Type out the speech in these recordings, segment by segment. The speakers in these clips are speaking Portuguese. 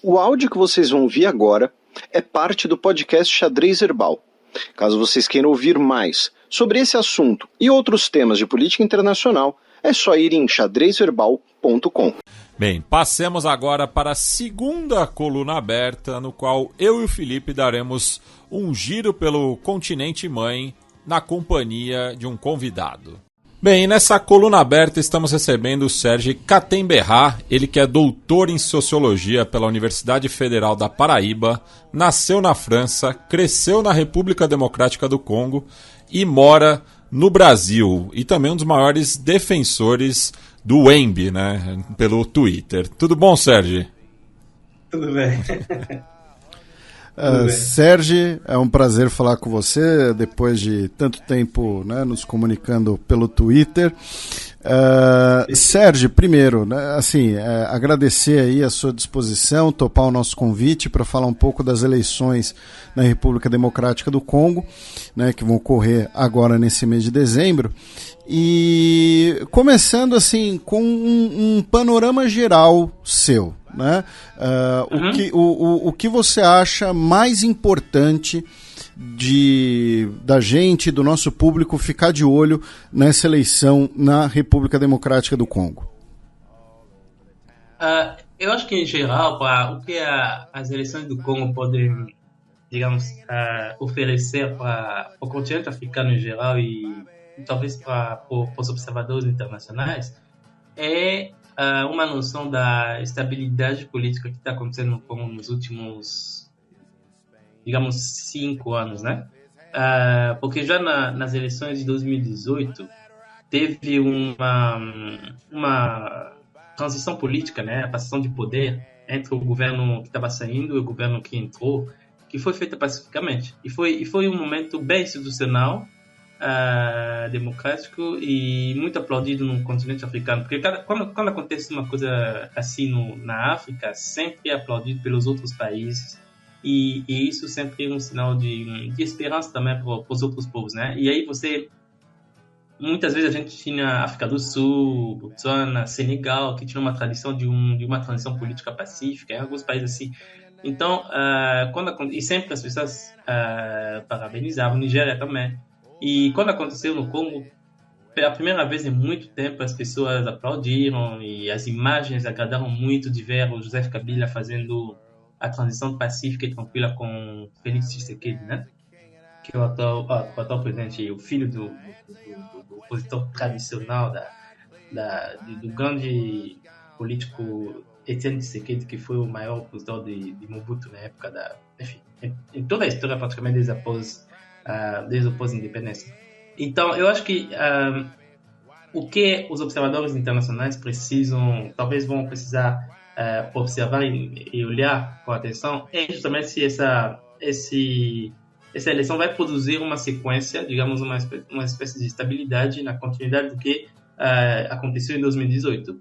O áudio que vocês vão ouvir agora é parte do podcast Xadrez Herbal. Caso vocês queiram ouvir mais sobre esse assunto e outros temas de política internacional, é só ir em xadrezherbal.com. Bem, passemos agora para a segunda coluna aberta, no qual eu e o Felipe daremos um giro pelo continente mãe na companhia de um convidado. Bem, nessa coluna aberta estamos recebendo o Serge Katemberra, ele que é doutor em Sociologia pela Universidade Federal da Paraíba, nasceu na França, cresceu na República Democrática do Congo e mora no Brasil, e também um dos maiores defensores do Wemby, né, pelo Twitter. Tudo bom, Serge? Tudo bem. Serge, é um prazer falar com você depois de tanto tempo, né, nos comunicando pelo Twitter. Serge, primeiro, né, assim, agradecer aí a sua disposição, topar o nosso convite para falar um pouco das eleições na República Democrática do Congo, né, que vão ocorrer agora nesse mês de dezembro. E começando assim com um panorama geral seu, né? O que você acha mais importante da gente, do nosso público, ficar de olho nessa eleição na República Democrática do Congo? Eu acho que, em geral, o que as eleições do Congo podem, digamos, oferecer para o continente africano em geral e talvez para os observadores internacionais é uma noção da estabilidade política que está acontecendo no Congo nos últimos, digamos, 5 anos, né? Porque já nas eleições de 2018 teve uma transição política, né? A passação de poder entre o governo que estava saindo e o governo que entrou, que foi feita pacificamente. E foi um momento bem institucional, democrático e muito aplaudido no continente africano, porque quando acontece uma coisa assim na África, sempre é aplaudido pelos outros países e isso sempre é um sinal de esperança também para os outros povos, né? E aí muitas vezes a gente tinha África do Sul, Botsuana, Senegal, que tinha uma tradição de uma transição política pacífica, em alguns países assim. Então, e sempre as pessoas parabenizavam, Nigéria também. E quando aconteceu no Congo, pela primeira vez em muito tempo, as pessoas aplaudiram e as imagens agradaram muito de ver o Joseph Kabila fazendo a transição pacífica e tranquila com Félix Tshisekedi, né? Que é o atual presidente e o filho do opositor tradicional do grande político Etienne Tshisekedi, que foi o maior opositor de Mobutu na época enfim, em toda a história praticamente desde o pós-independência. Então, eu acho que o que os observadores internacionais talvez vão precisar observar e olhar com atenção é justamente se essa eleição vai produzir uma sequência, digamos, uma espécie de estabilidade na continuidade do que aconteceu em 2018.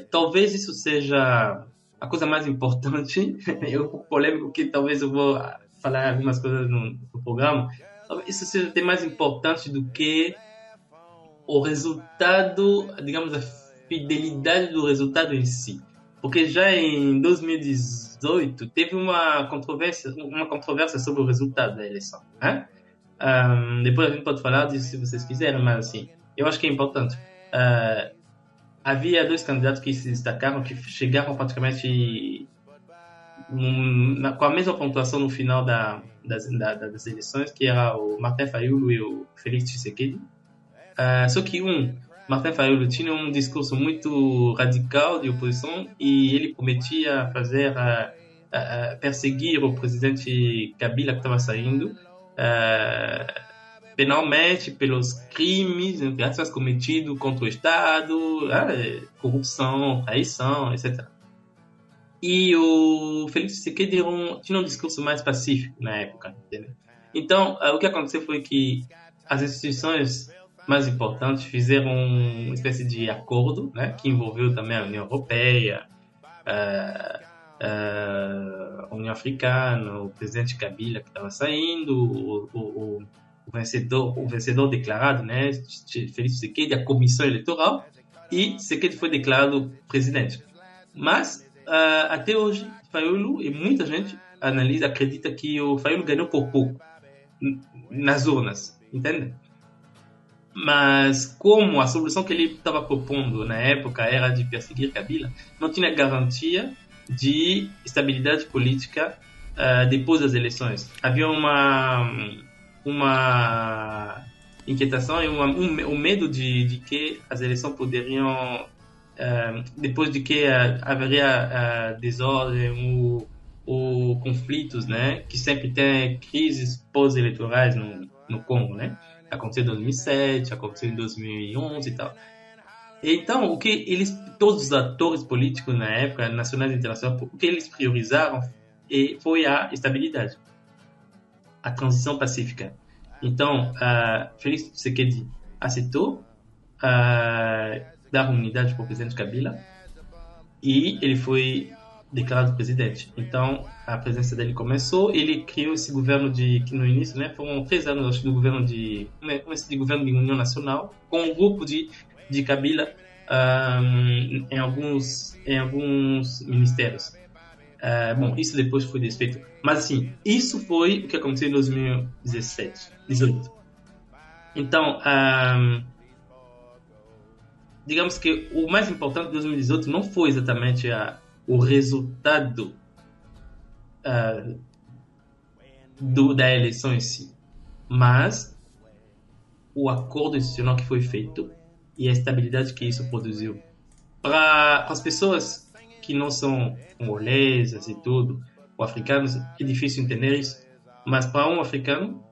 Talvez isso seja a coisa mais importante. É um pouco polêmico, que talvez eu vou falar algumas coisas no programa. Isso seja até mais importante do que o resultado, digamos, a fidelidade do resultado em si. Porque já em 2018 teve uma controvérsia sobre o resultado da eleição, né? Depois a gente pode falar disso se vocês quiserem, mas assim, eu acho que é importante. Havia 2 candidatos que se destacaram, que chegaram praticamente com a mesma pontuação no final das eleições, que era o Martin Fayulu e o Félix Tshisekedi. Só que Martin Fayulu tinha um discurso muito radical de oposição e ele prometia perseguir o presidente Kabila, que estava saindo, penalmente pelos crimes cometidos contra o Estado, corrupção, traição, etc. E o Félix Tshisekedi tinha um discurso mais pacífico na época, entendeu? Então, o que aconteceu foi que as instituições mais importantes fizeram uma espécie de acordo, né, que envolveu também a União Europeia, a União Africana, o presidente Kabila que estava saindo, o vencedor declarado, né, Félix Tshisekedi, a comissão eleitoral, e Tshisekedi foi declarado presidente. Mas até hoje, Fayulu, e muita gente acredita que o Fayulu ganhou por pouco nas urnas, entende? Mas como a solução que ele estava propondo na época era de perseguir Kabila, não tinha garantia de estabilidade política depois das eleições. Havia uma inquietação e um medo de que as eleições poderiam, depois de que haveria desordem ou conflitos, né, que sempre tem crises pós-eleitorais no Congo, né? Aconteceu em 2007, aconteceu em 2011 e tal. Então, todos os atores políticos na época, nacionais e internacionais, o que eles priorizaram foi a estabilidade, a transição pacífica. Então, Félix Tshisekedi aceitou dar unidade para o presidente Kabila e ele foi declarado presidente. Então, a presença dele começou. Ele criou esse governo que no início, né, foram 3 anos, acho, do governo de governo de União Nacional, com um grupo de Kabila em alguns ministérios. Bom, isso depois foi desfeito. Mas, assim, isso foi o que aconteceu em 2018. Então, digamos que o mais importante de 2018 não foi exatamente o resultado da eleição em si, mas o acordo institucional que foi feito e a estabilidade que isso produziu. Para as pessoas que não são congolesas e tudo, ou africanos, é difícil entender isso, mas para um africano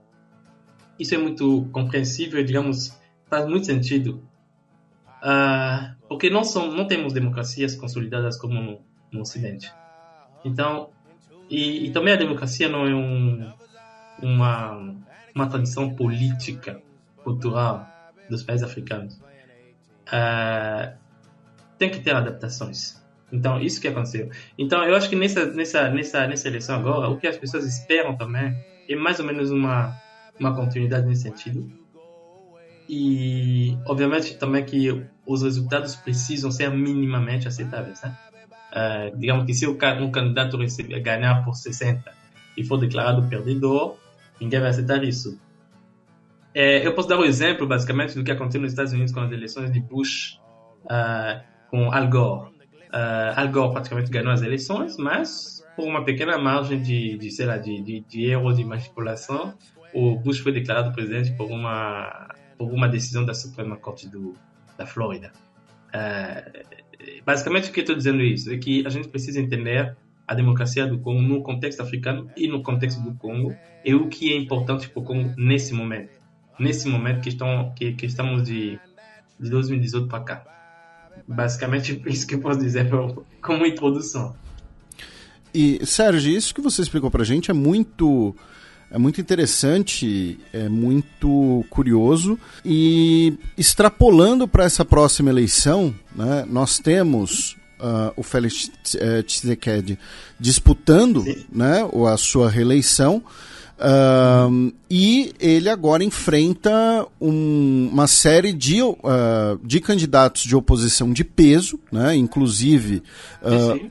isso é muito compreensível, digamos, faz muito sentido, porque não temos democracias consolidadas como no Ocidente. Então, e também a democracia não é uma tradição política, cultural dos países africanos. Tem que ter adaptações. Então, isso que aconteceu. Então, eu acho que nessa eleição agora, o que as pessoas esperam também é mais ou menos uma continuidade nesse sentido. E, obviamente, também que os resultados precisam ser minimamente aceitáveis, né? Digamos que se um candidato ganhar por 60 e for declarado perdedor, ninguém vai aceitar isso. Eu posso dar um exemplo, basicamente, do que aconteceu nos Estados Unidos com as eleições de Bush com Al Gore. Al Gore praticamente ganhou as eleições, mas por uma pequena margem de erro, de manipulação, o Bush foi declarado presidente por uma decisão da Suprema Corte da Flórida. Basicamente, o que eu estou dizendo isso é que a gente precisa entender a democracia do Congo no contexto africano e no contexto do Congo, e o que é importante para o Congo nesse momento que estamos de 2018 para cá. Basicamente, isso que eu posso dizer como introdução. E, Sérgio, isso que você explicou para a gente é muito interessante, é muito curioso. E extrapolando para essa próxima eleição, né, nós temos o Félix Tshisekedi disputando, né, a sua reeleição. E ele agora enfrenta uma série de candidatos de oposição de peso, né? Inclusive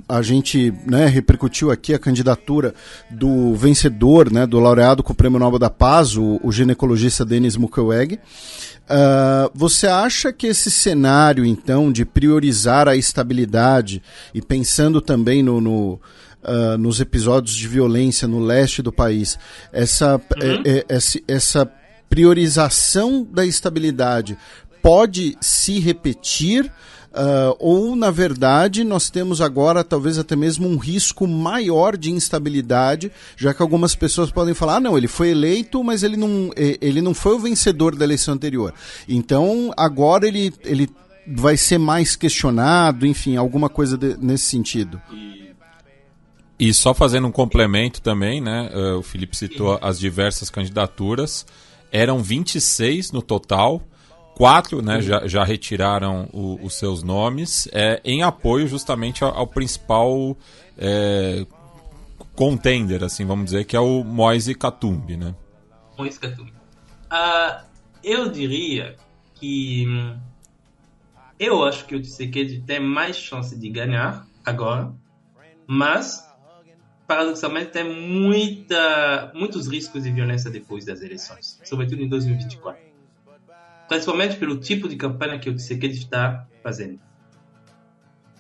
a gente, né, repercutiu aqui a candidatura do vencedor, né, do laureado com o Prêmio Nobel da Paz, o ginecologista Denis Mukwege. Você acha que esse cenário, então, de priorizar a estabilidade e pensando também nos episódios de violência no leste do país, essa priorização da estabilidade pode se repetir, ou, na verdade, nós temos agora talvez até mesmo um risco maior de instabilidade, já que algumas pessoas podem falar, não, ele foi eleito, mas ele não foi o vencedor da eleição anterior. Então, agora ele vai ser mais questionado, enfim, alguma coisa nesse sentido. E só fazendo um complemento também, né? O Felipe citou as diversas candidaturas. Eram 26 no total. 4, né, já retiraram os seus nomes, em apoio justamente ao principal contender, assim, vamos dizer, que é o Moise Katumbi, né? Moise Katumbi. Eu diria que eu acho que o Tshisekedi tem mais chance de ganhar agora mas paradoxalmente tem muitos riscos de violência depois das eleições, sobretudo em 2024. Principalmente pelo tipo de campanha que o Tshisekedi está fazendo.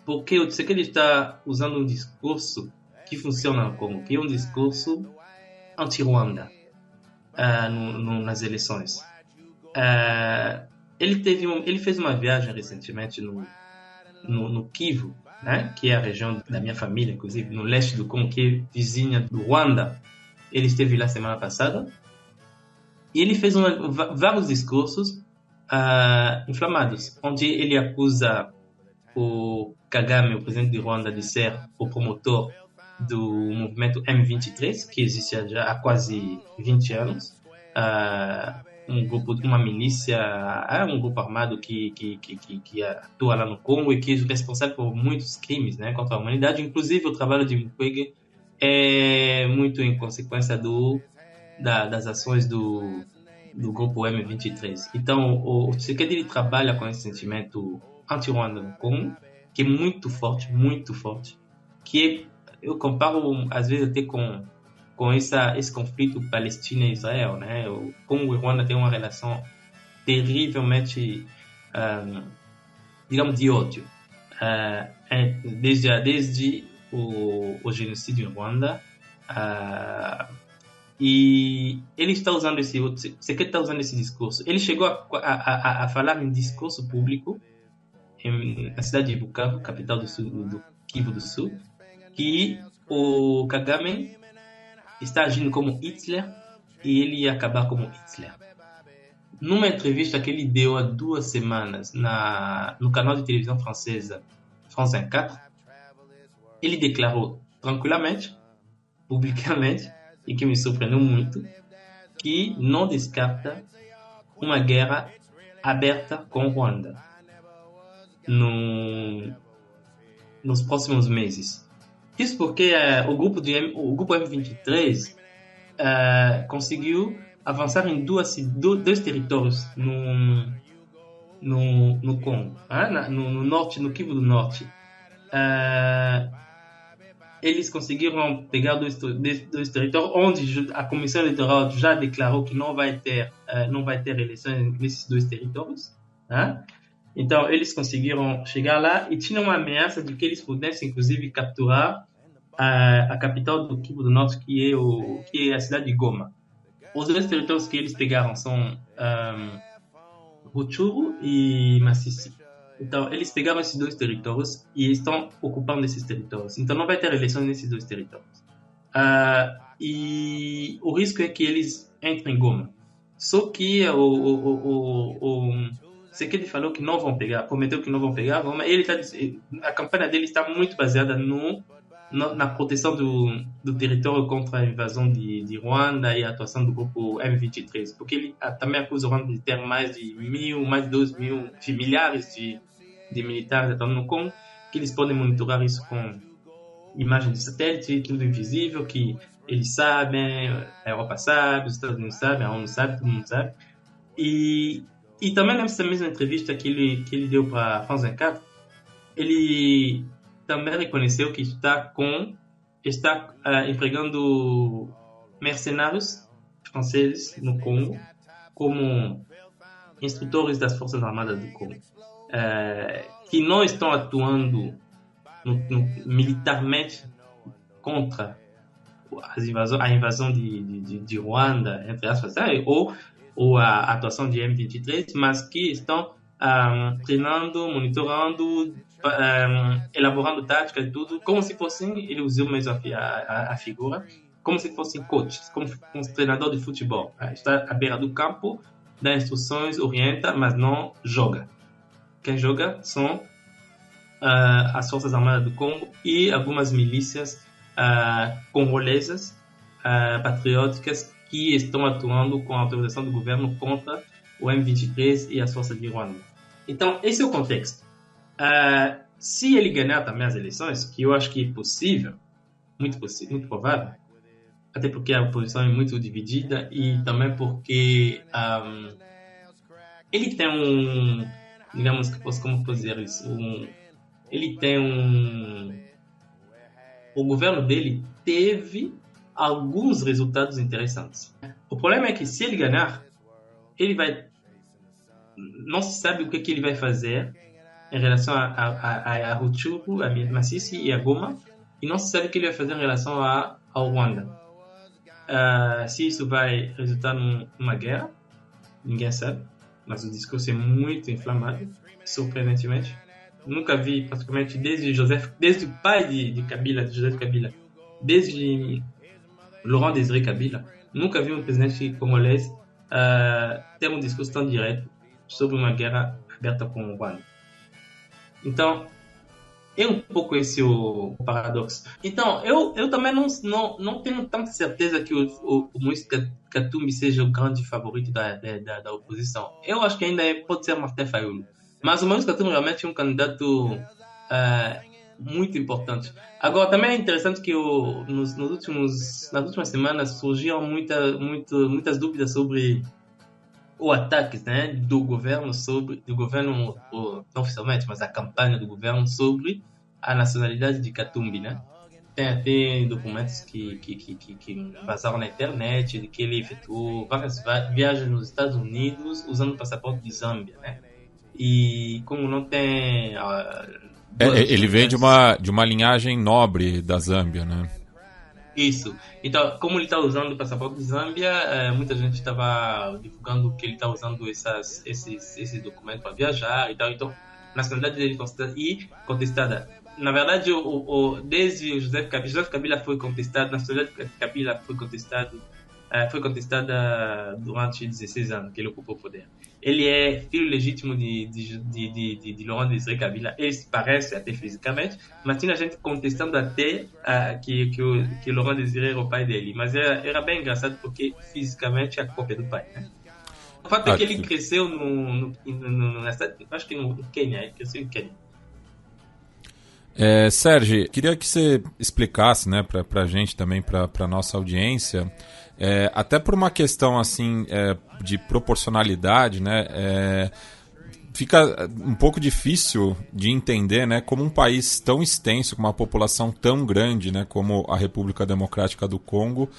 Porque o Tshisekedi está usando um discurso que funciona como que é um discurso anti-Ruanda nas eleições. Ele fez uma viagem recentemente no Kivu, né, que é a região da minha família, inclusive no leste do Congo, que é vizinha do Ruanda. Ele esteve lá semana passada e ele fez vários discursos inflamados, onde ele acusa o Kagame, o presidente de Ruanda, de ser o promotor do movimento M23, que existe já há quase 20 anos. Um grupo armado que atua lá no Congo e que é responsável por muitos crimes, né, contra a humanidade. Inclusive, o trabalho de Mukwege é muito em consequência das ações do grupo M23. Então, o Tshisekedi trabalha com esse sentimento anti-Ruanda no Congo, que é muito forte, que eu comparo, às vezes, até com esse conflito Palestina e Israel, né? O Congo e Ruanda têm uma relação terrivelmente, digamos, de ódio. Desde o genocídio em Ruanda, e ele está usando você está usando esse discurso. Ele chegou a falar em discurso público na cidade de Bukavu, capital do Kivu do Sul, que o Kagame está agindo como Hitler e ele ia acabar como Hitler. Numa entrevista que ele deu há 2 semanas no canal de televisão francesa France 24, ele declarou tranquilamente, publicamente, e que me surpreendeu muito, que não descarta uma guerra aberta com Ruanda nos próximos meses. Isso porque o grupo M23 conseguiu avançar em dois territórios no Congo, no norte, no Kivu do Norte. Eles conseguiram pegar dois territórios onde a Comissão Eleitoral já declarou que não vai ter eleições nesses 2 territórios. Então, eles conseguiram chegar lá e tinham uma ameaça de que eles pudessem, inclusive, capturar a capital do Kivu do Norte, que é a cidade de Goma. Os 2 territórios que eles pegaram são Rutshuru e Masisi. Então, eles pegaram esses 2 territórios e estão ocupando esses territórios. Então, não vai ter eleições nesses 2 territórios. E o risco é que eles entrem em Goma. Só que Tshisekedi falou que não vão pegar, prometeu que não vão pegar Goma. A campanha dele está muito baseada na proteção do território contra a invasão de Ruanda e a atuação do grupo M23, porque ele também acusa o Ruanda de ter mais de 2 mil, milhares de militares atuando no Congo, que eles podem monitorar isso com imagens de satélite, tudo invisível, que eles sabem, a Europa sabe, os Estados Unidos sabem, a ONU sabe, todo mundo sabe. E também nessa mesma entrevista que ele deu para a France 24, ele também reconheceu que está empregando mercenários franceses no Congo como instrutores das Forças Armadas do Congo, que não estão atuando militarmente contra a invasão de Ruanda, entre aspas, ou a atuação de M23, mas que estão treinando, monitorando, elaborando táticas e tudo, como se fossem, ele usou mesmo a figura, como se fossem coaches, como treinador de futebol. Está à beira do campo, dá instruções, orienta, mas não joga. Quem joga são as Forças Armadas do Congo e algumas milícias congolesas, patrióticas, que estão atuando com a autorização do governo contra o M23 e as forças de Ruanda. Então, esse é o contexto. Se ele ganhar também as eleições, que eu acho que é possível, muito provável, até porque a oposição é muito dividida e também porque ele tem digamos que como dizer isso, ele tem o governo dele teve alguns resultados interessantes. O problema é que se ele ganhar, não se sabe o que ele vai fazer em relação a Rutshuru, a Masisi e a Goma, e não se sabe o que ele vai fazer em relação ao Ruanda. Se isso vai resultar numa guerra, ninguém sabe, mas o discurso é muito inflamado, surpreendentemente. Nunca vi, praticamente, desde o pai de Kabila, de Joseph Kabila, desde Laurent Désiré Kabila, nunca vi um presidente congolês ter um discurso tão direto sobre uma guerra aberta com o Ruanda. Então, é um pouco esse o paradoxo. Então, eu também não tenho tanta certeza que o Moïse Katumbi seja o grande favorito da oposição. Eu acho que ainda pode ser Martin Fayulu. Mas o Moïse Katumbi realmente é um candidato muito importante. Agora, também é interessante que nas últimas semanas surgiram muitas dúvidas sobre o ataque, né, do governo não oficialmente, mas a campanha do governo sobre a nacionalidade de Katumbi, né? Tem até documentos que vazaram na internet de que ele efetuou várias viagens nos Estados Unidos usando o passaporte de Zâmbia, né? E como não tem ele vem de uma linhagem nobre da Zâmbia, né? Isso. Então, como ele está usando o passaporte de Zâmbia, muita gente estava divulgando que ele está usando esses documentos para viajar e tal. Então, a nacionalidade dele contestada. Na verdade, desde o Joseph Kabila foi contestado, a nacionalidade de Kabila foi contestada durante 16 anos que ele ocupou o poder. Ele é filho legítimo de Laurent Désiré Kabila. Ele se parece até fisicamente, mas tinha gente contestando até que Laurent Désiré era o pai dele. Mas era bem engraçado porque fisicamente é a cópia do pai, né? O fato é que ele cresceu acho que no Quênia. Ele cresceu em Quênia. Sérgio, queria que você explicasse, né, para a gente também, para a nossa audiência, até por uma questão assim de proporcionalidade, né, fica um pouco difícil de entender, né, como um país tão extenso, com uma população tão grande, né, como a República Democrática do Congo,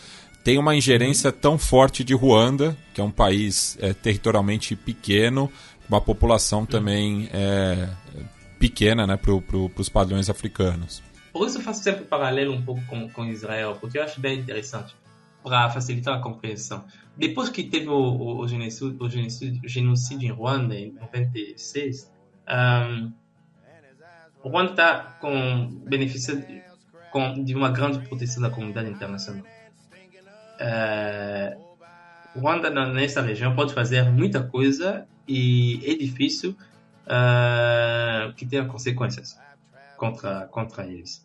tem uma ingerência tão forte de Ruanda, que é um país territorialmente pequeno, uma população também pequena, né, para os padrões africanos. Por isso eu faço sempre um paralelo um pouco com Israel, porque eu acho bem interessante, para facilitar a compreensão. Depois que teve o genocídio em Ruanda, em 96, o Ruanda está beneficiando de uma grande proteção da comunidade internacional. O Ruanda, nessa região, pode fazer muita coisa e é difícil que tenha consequências contra eles.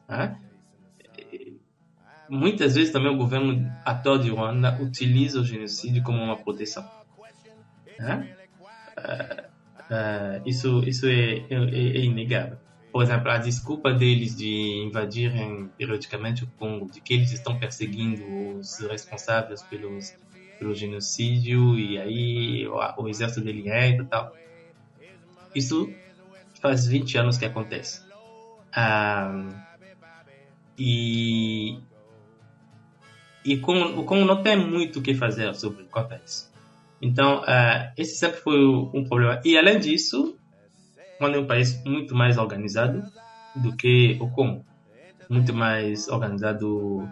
Muitas vezes também o governo atual de Ruanda utiliza o genocídio como uma proteção. Isso é inegável. Por exemplo, a desculpa deles de invadirem periodicamente o Congo, de que eles estão perseguindo os responsáveis pelo genocídio e aí o exército dele entra e tal. Isso faz 20 anos que acontece. E como não tem muito o que fazer sobre quanto a isso. Então, esse sempre foi um problema. E, além disso, Ruanda é um país muito mais organizado do que o Congo. Muito mais organizado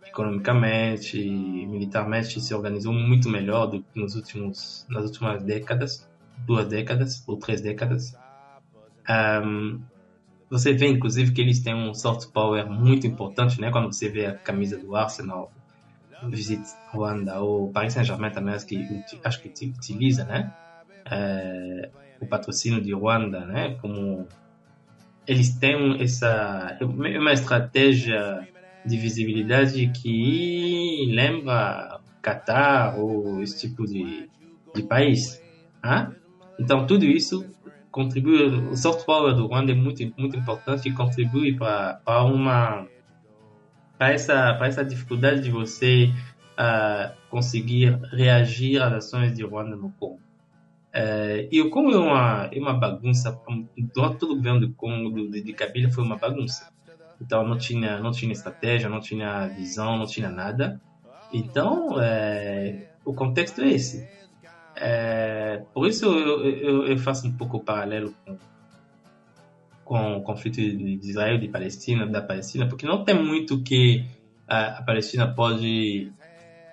economicamente e militarmente, se organizou muito melhor do que nas últimas décadas, 2 décadas ou 3 décadas. Você vê, inclusive, que eles têm um soft power muito importante, né? Quando você vê a camisa do Arsenal, Visite Ruanda, ou Paris Saint-Germain também, acho que utiliza, né? O patrocínio de Ruanda, né? Como eles têm uma estratégia de visibilidade que lembra Qatar ou esse tipo de país. Então, tudo isso contribui. O soft power do Ruanda é muito, muito importante e contribui para essa dificuldade de você conseguir reagir às ações de Ruanda no Congo. E o Congo é uma bagunça. Durante todo o governo do Congo, de Kabila, foi uma bagunça. Então não tinha estratégia, não tinha visão, não tinha nada. Então o contexto é esse. Por isso eu faço um pouco o paralelo com o conflito de Israel e da Palestina, porque não tem muito que a Palestina pode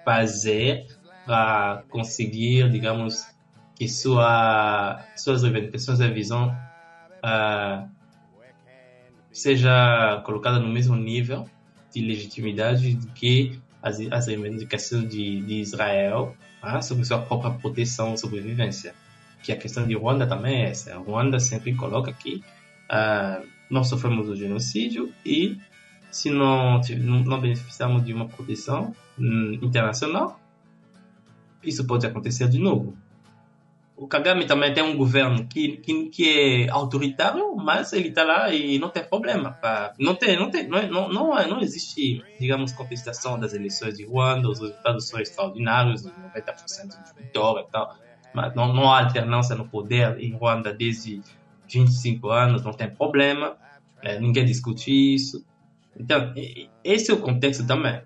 fazer para conseguir, digamos, que suas reivindicações e visão seja colocada no mesmo nível de legitimidade do que as reivindicações de Israel sobre sua própria proteção e sobrevivência. Que a questão de Ruanda também é essa. A Ruanda sempre coloca que nós sofremos o genocídio e se não beneficiarmos de uma proteção internacional, isso pode acontecer de novo. O Kagame também tem um governo que é autoritário, mas ele está lá e não tem problema. Não existe, digamos, contestação das eleições de Ruanda, os resultados são extraordinários, 90% de vitória e tal. Mas não há alternância no poder em Ruanda desde 25 anos, não tem problema, ninguém discute isso. Então, esse é o contexto também.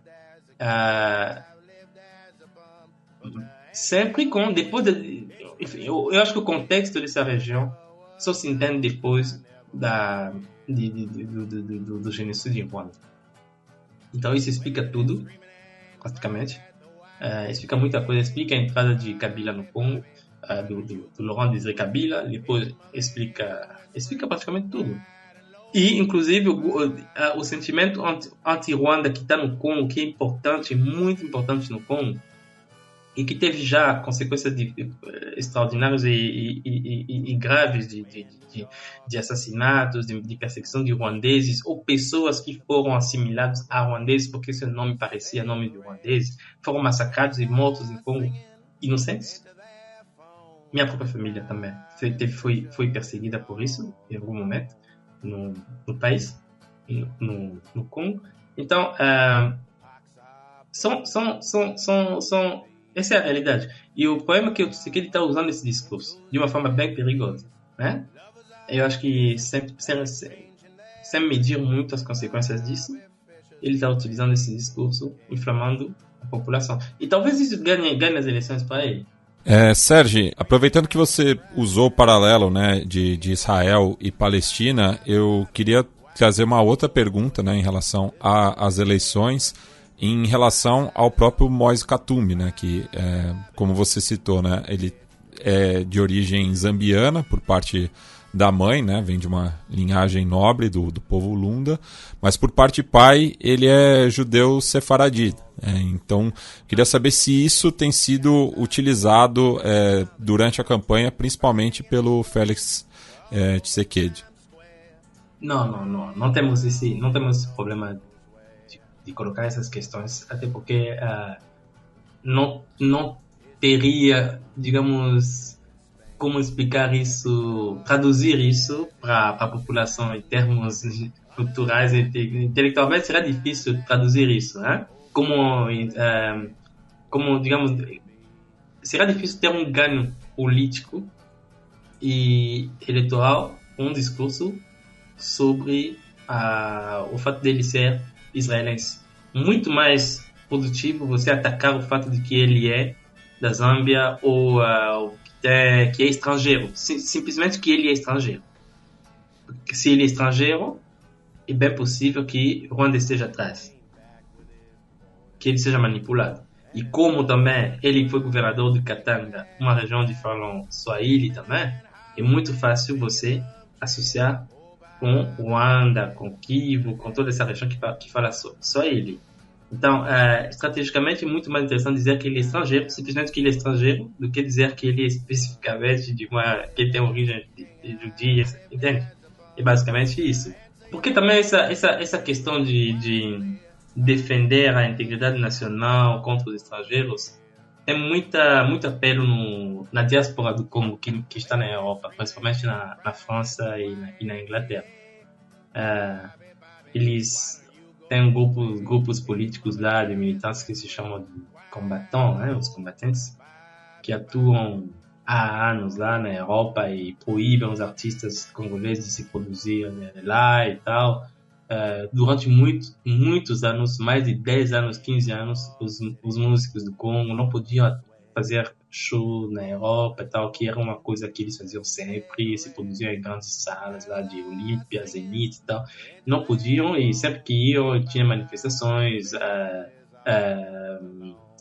Sempre eu acho que o contexto dessa região só se entende depois do genocídio em Ruanda. Então isso explica tudo, praticamente. Explica muita coisa, explica a entrada de Kabila no Congo, do Laurent Désiré Kabila, depois explica praticamente tudo. E, inclusive, o sentimento anti-Ruanda que está no Congo, que é importante, muito importante no Congo, e que teve já consequências extraordinárias e graves de assassinatos, de perseguição de ruandeses, ou pessoas que foram assimiladas a ruandeses porque seu nome parecia nome de ruandeses, foram massacrados e mortos em Congo, inocentes. Minha própria família também foi perseguida por isso, em algum momento, no país, no Congo. Então, essa é a realidade. E o problema é que ele está usando esse discurso de uma forma bem perigosa, né? Eu acho que sem medir muito as consequências disso, ele está utilizando esse discurso, inflamando a população. E talvez isso ganhe as eleições para ele. Sérgio, aproveitando que você usou o paralelo, né, de Israel e Palestina, eu queria trazer uma outra pergunta, né, em relação às eleições, em relação ao próprio Moise Katumbi, né, que, como você citou, né, ele é de origem zambiana por parte da mãe, né, vem de uma linhagem nobre do povo Lunda, mas por parte de pai ele é judeu sefaradi. Então, queria saber se isso tem sido utilizado durante a campanha, principalmente pelo Félix Tshisekedi. Não temos esse problema de colocar essas questões, até porque não teria, digamos, como explicar isso, traduzir isso para a população em termos culturais e intelectualmente será difícil traduzir isso, né? Como digamos, será difícil ter um ganho político e eleitoral, um discurso sobre o fato dele ser israelense. Muito mais produtivo você atacar o fato de que ele é da Zâmbia ou que é estrangeiro, simplesmente que ele é estrangeiro. Porque se ele é estrangeiro, é bem possível que Ruanda esteja atrás, que ele seja manipulado. E como também ele foi governador de Katanga, uma região onde falam Swahili também, é muito fácil você associar com Ruanda, com Kivu, com toda essa região que fala Swahili. Então, estrategicamente, é muito mais interessante dizer que ele é estrangeiro, simplesmente que ele é estrangeiro, do que dizer que ele é especificamente que ele tem origem de judia, entende? É basicamente isso. Porque também essa questão de defender a integridade nacional contra os estrangeiros tem muito apelo na diáspora do Congo, que está na Europa, principalmente na França e na Inglaterra. Eles têm grupos políticos lá, de militantes que se chamam de combatants, né, os combatentes, que atuam há anos lá na Europa e proíbem os artistas congoleses de se produzir lá e tal. durante muitos anos, mais de 10 anos, 15 anos, os músicos do Congo não podiam fazer show na Europa e tal, que era uma coisa que eles faziam sempre, se produziam em grandes salas lá de Olímpia, Zenit e tal. Não podiam, e sempre que iam, tinha manifestações,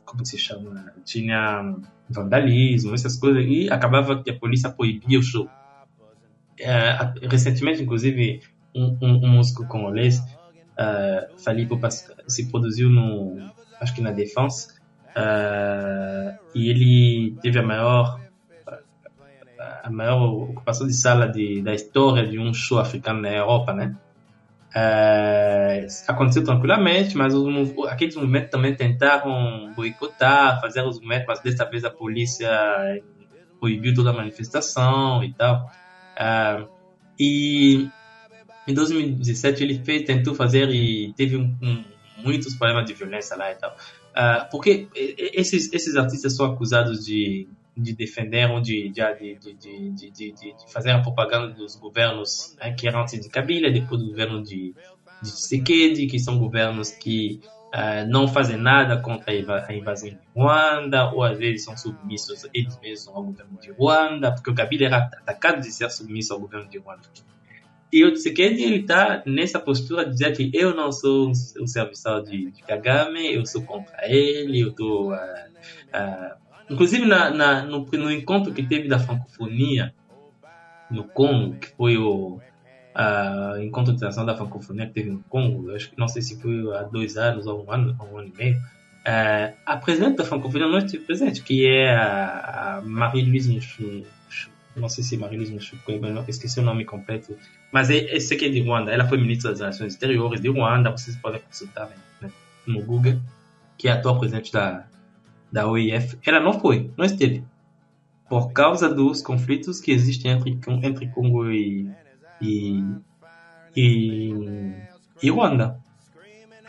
como se chama? Tinha vandalismo, essas coisas, e acabava que a polícia proibia o show. Recentemente, inclusive, um músico congolês, Falipo Pascal, se produziu acho que na Défense, e ele teve a maior ocupação de sala da história de um show africano na Europa, né? Aconteceu tranquilamente, mas aqueles movimentos também tentaram boicotar, fazer os movimentos, mas desta vez a polícia proibiu toda a manifestação e tal. E em 2017 ele tentou fazer e teve muitos problemas de violência lá e tal. Porque esses artistas são acusados de defender ou de fazer a propaganda dos governos, né, que eram antes de Kabila, depois do governo de Tshisekedi, que são governos que não fazem nada contra a invasão de Ruanda, ou às vezes são submissos eles mesmos ao governo de Ruanda, porque o Kabila era atacado de ser submisso ao governo de Ruanda. E o Tshisekedi, ele está nessa postura de dizer que eu não sou o serviçal de Kagame, eu sou contra ele, eu estou... inclusive no encontro que teve da francofonia no Congo, que foi o encontro internacional da francofonia que teve no Congo, eu acho que não sei se foi há 2 anos ou um ano e meio, a presidente da francofonia não esteve presente, que é a Marie-Louise Nchou, não sei se é Marie-Louise Nchou, esqueci o nome completo, mas esse aqui é de Ruanda. Ela foi ministra das Relações Exteriores de Ruanda, vocês podem consultar, né, no Google, que é a atual presidente da OIF. Ela não esteve, por causa dos conflitos que existem entre Congo e Ruanda.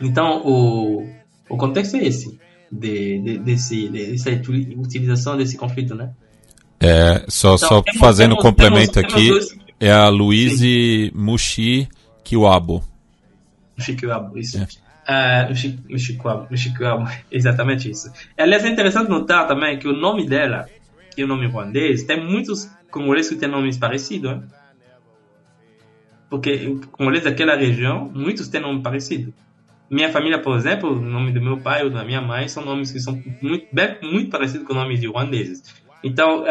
Então, o contexto é esse, dessa utilização desse conflito, né? Só fazendo complemento aqui, é a Louise Mushikiwabo. Mushikiwabo, isso. Mushikiwabo, exatamente isso. Aliás, é interessante notar também que o nome dela, que é o nome ruandês, tem muitos congoleses que têm nomes parecidos, né? Porque os congoleses daquela região, muitos têm nome parecido. Minha família, por exemplo, o nome do meu pai ou da minha mãe são nomes que são muito parecidos com o nome de ruandeses. Então,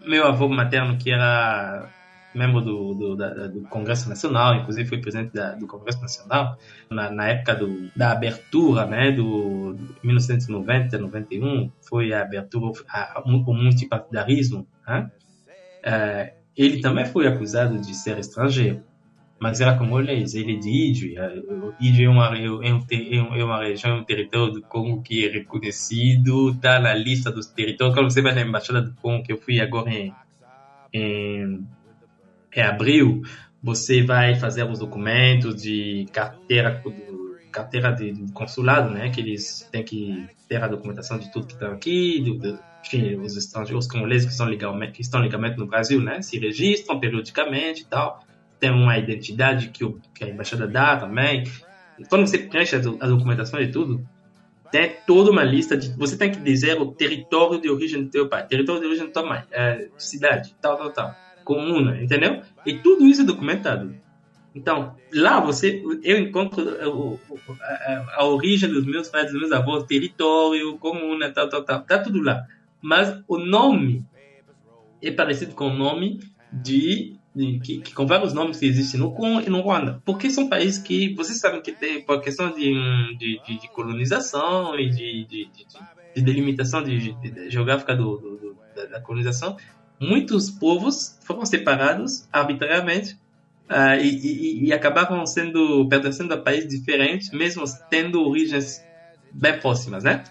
meu avô materno, que era membro do Congresso Nacional, inclusive foi presidente do Congresso Nacional, na época da abertura, né, do 1990, 91, foi a abertura ao multipartidarismo, né? Ele também foi acusado de ser estrangeiro, mas era congolês, ele é de Idjwi. Idjwi é uma região, um território do Congo que é reconhecido, está na lista dos territórios. Quando você vai na Embaixada do Congo, que eu fui agora em abril, você vai fazer os documentos de carteira de consulado, né? Que eles têm que ter a documentação de tudo que está aqui, enfim, os estrangeiros, os congoleses que estão legalmente no Brasil, né? Se registram periodicamente e tal. Tem uma identidade que a embaixada dá também. Quando você preenche a documentação e tudo, tem toda uma lista de... Você tem que dizer o território de origem do teu pai, território de origem da tua mãe, cidade, tal, comuna, entendeu? E tudo isso é documentado. Então, lá eu encontro a origem dos meus pais, dos meus avós, território, comuna, tal, tá tudo lá. Mas o nome é parecido com o nome com vários nomes que existem no Congo e no Ruanda. Porque são países que, vocês sabem que tem, por questão de colonização e de delimitação geográfica da colonização, muitos povos foram separados arbitrariamente e acabaram pertencendo a países diferentes, mesmo tendo origens bem próximas, né?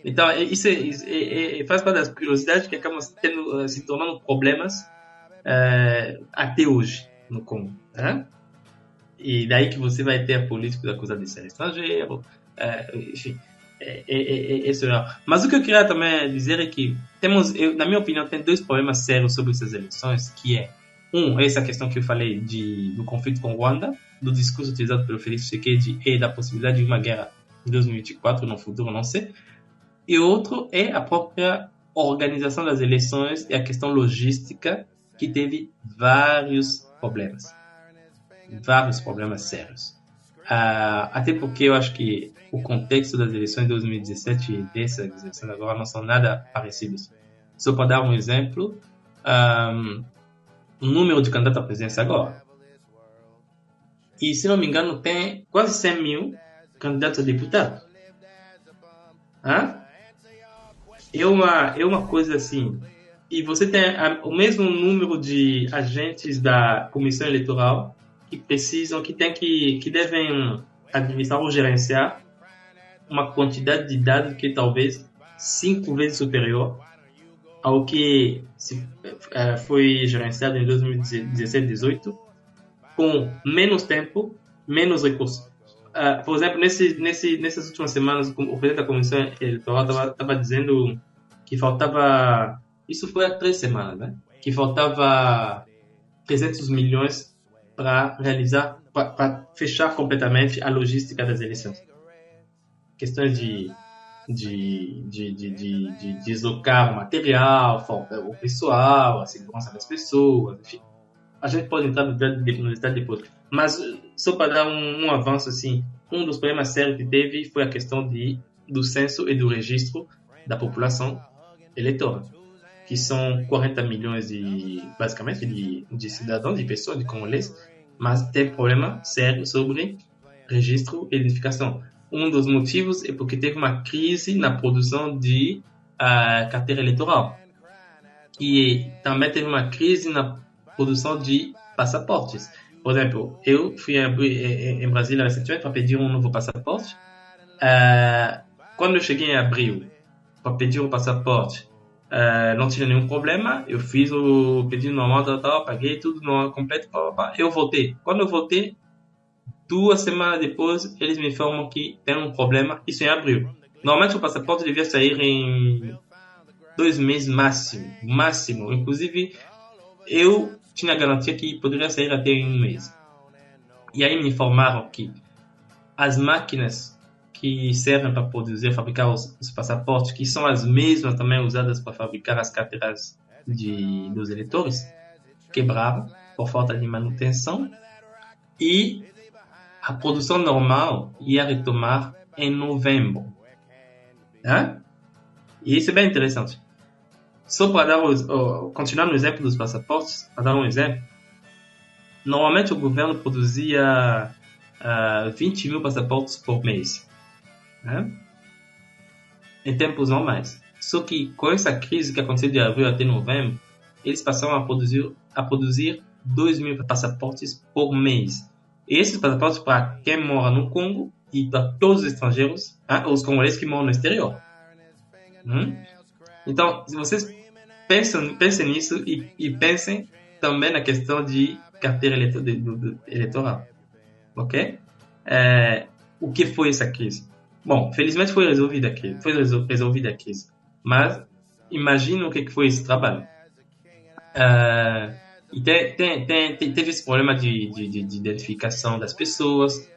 Então, isso faz parte das curiosidades que acabam se tornando problemas até hoje no Congo, né? E daí que você vai ter políticos acusados de ser estrangeiro, enfim, isso é. Mas o que eu queria também dizer é que na minha opinião, tem 2 problemas sérios sobre essas eleições, que essa questão que eu falei do conflito com Ruanda, do discurso utilizado pelo Félix Tshisekedi e da possibilidade de uma guerra em 2024, no futuro, não sei. E outro é a própria organização das eleições e a questão logística, que teve vários problemas sérios. Até porque eu acho que o contexto das eleições de 2017 e dessas eleições agora não são nada parecidos. Só para dar um exemplo, o número de candidatos à presidência agora. E, se não me engano, tem quase 100 mil candidatos a deputado. É uma coisa assim. E você tem o mesmo número de agentes da comissão eleitoral que precisam, que devem administrar ou gerenciar uma quantidade de dados que é talvez 5 vezes superior ao que foi gerenciado em 2017-18, com menos tempo, menos recursos. Por exemplo, nessas últimas semanas, o presidente da comissão eleitoral estava dizendo que faltava, isso foi há 3 semanas, né? Que faltava 300 milhões para realizar, para fechar completamente a logística das eleições. Questões de deslocar o material, o pessoal, a segurança das pessoas, enfim. A gente pode entrar no detalhe depois. Mas, só para dar um avanço, assim, um dos problemas sérios que teve foi a questão do censo e do registro da população eleitoral, que são 40 milhões basicamente, de cidadãos, de pessoas, de congoleses, mas tem problema sério sobre registro e identificação. Um dos motivos é porque teve uma crise na produção de carteira eleitoral. E também teve uma crise na produção de passaportes. Por exemplo, eu fui em Brasília recentemente para pedir um novo passaporte. Quando eu cheguei em abril para pedir o passaporte, não tinha nenhum problema. Eu fiz o pedido normal, paguei tudo no completo. Eu voltei. Quando eu voltei, 2 semanas depois, eles me informam que tem um problema. Isso em abril. Normalmente o passaporte devia sair em 2 meses máximo. Inclusive, eu tinha garantia que poderia sair até em 1 mês. E aí me informaram que as máquinas que servem para fabricar os passaportes, que são as mesmas também usadas para fabricar as carteiras dos eleitores, quebraram por falta de manutenção, e a produção normal ia retomar em novembro. E isso é bem interessante. Só para continuar no exemplo dos passaportes, para dar um exemplo, normalmente o governo produzia 20 mil passaportes por mês, em tempos normais. Só que com essa crise que aconteceu de abril até novembro, eles passaram a produzir 2 mil passaportes por mês. E esses passaportes para quem mora no Congo e para todos os estrangeiros, os congoleses que moram no exterior. Então, se vocês pensem nisso e pensem também na questão de carteira eleitoral. Ok? O que foi essa crise? Bom, felizmente foi resolvida a crise. Mas imagine o que foi esse trabalho. E teve esse problema de identificação das pessoas,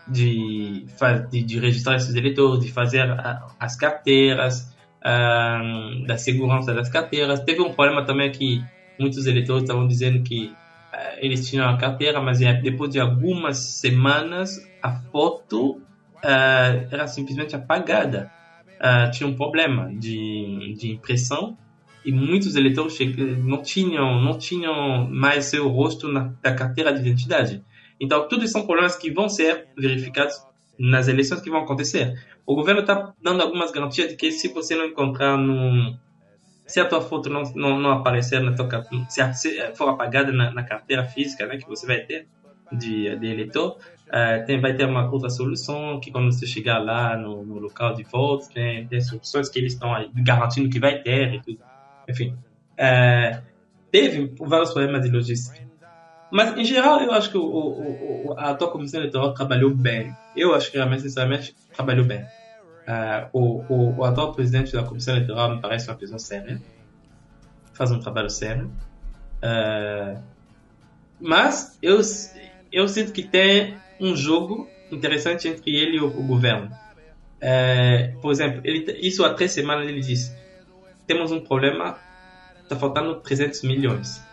de registrar esses eleitores, de fazer as carteiras, da segurança das carteiras. Teve um problema também que muitos eleitores estavam dizendo que eles tinham a carteira, mas depois de algumas semanas a foto era simplesmente apagada. Tinha um problema de impressão e muitos eleitores não tinham mais seu rosto da carteira de identidade. Então, tudo isso são problemas que vão ser verificados nas eleições que vão acontecer. O governo está dando algumas garantias de que se você não encontrar se a tua foto não aparecer na tua carteira, se for apagada na carteira física, né, que você vai ter de eleitor, vai ter uma outra solução, que quando você chegar lá no local de voto, tem soluções que eles estão garantindo que vai ter e tudo. Enfim, teve vários problemas de logística. Mas, em geral, eu acho que a atual comissão eleitoral trabalhou bem. Eu acho que, realmente, sinceramente, trabalhou bem. O atual presidente da comissão eleitoral me parece uma pessoa séria. Faz um trabalho sério. Mas eu sinto que tem um jogo interessante entre ele e o governo. Por exemplo, isso há 3 semanas ele disse: temos um problema, está faltando 300 milhões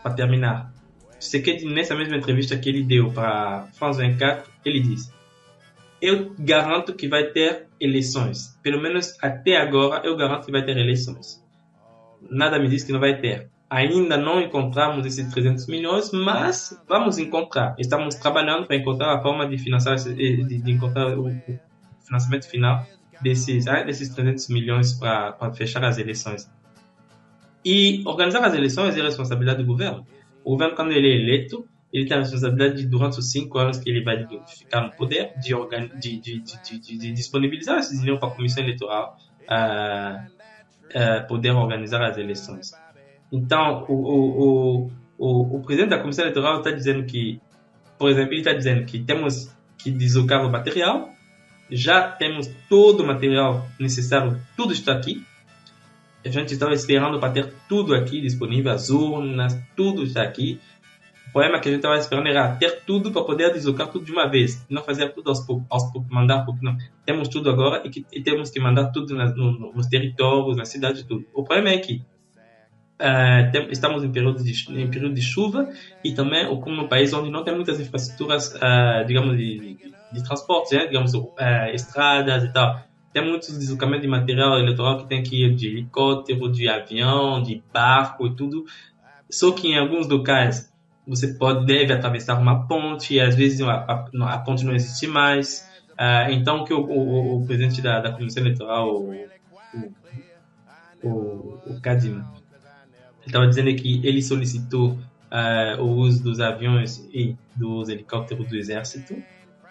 para terminar. Tshisekedi, nessa mesma entrevista que ele deu para France 24, ele disse: eu garanto que vai ter eleições. Pelo menos até agora, eu garanto que vai ter eleições. Nada me diz que não vai ter. Ainda não encontramos esses 300 milhões, mas vamos encontrar. Estamos trabalhando para encontrar a forma de financiar, de encontrar o financiamento final desses 300 milhões para fechar as eleições. E organizar as eleições é a responsabilidade do governo. O governo, quando ele é eleito, ele tem a responsabilidade de, durante os 5 anos que ele vai ficar no poder, de disponibilizar esse dinheiro para a Comissão Eleitoral poder organizar as eleições. Então, o presidente da Comissão Eleitoral está dizendo que, por exemplo, ele está dizendo que temos que deslocar o material, já temos todo o material necessário, tudo está aqui. A gente estava esperando para ter tudo aqui disponível, as urnas, tudo está aqui. O problema que a gente estava esperando era ter tudo para poder deslocar tudo de uma vez, não fazer tudo aos poucos, mandar pouco, não. Temos tudo agora e temos que mandar tudo nos territórios, na cidade, tudo. O problema é que estamos em período de chuva e também como no país onde não tem muitas infraestruturas, digamos, de transporte, né? Digamos, estradas e tal. Tem muitos deslocamentos de material eleitoral que tem que ir de helicóptero, de avião, de barco e tudo. Só que em alguns locais você deve atravessar uma ponte e às vezes a ponte não existe mais. Então que o presidente da Comissão Eleitoral, o Kadima, ele estava dizendo que ele solicitou o uso dos aviões e dos helicópteros do exército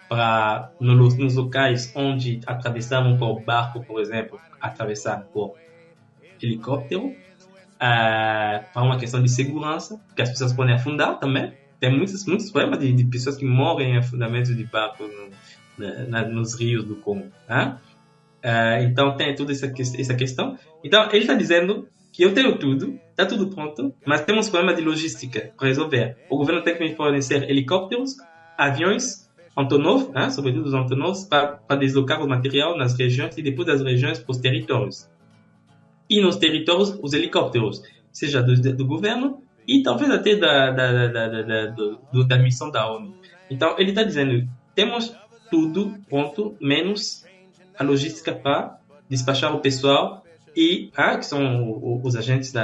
para nos locais onde atravessavam por barco, por exemplo, atravessar por helicóptero, para uma questão de segurança, porque as pessoas podem afundar também. Tem muitos problemas de pessoas que morrem em afundamentos de barco nos rios do Congo. Então tem toda essa questão. Então ele está dizendo que eu tenho tudo, está tudo pronto, mas temos problema de logística para resolver. O governo tem que me fornecer helicópteros, aviões, Antonov, sobretudo os Antonovs, para deslocar o material nas regiões e depois das regiões para os territórios. E nos territórios, os helicópteros, seja do governo e talvez até da missão da ONU. Então, ele está dizendo, temos tudo pronto, menos a logística para despachar o pessoal e que são os agentes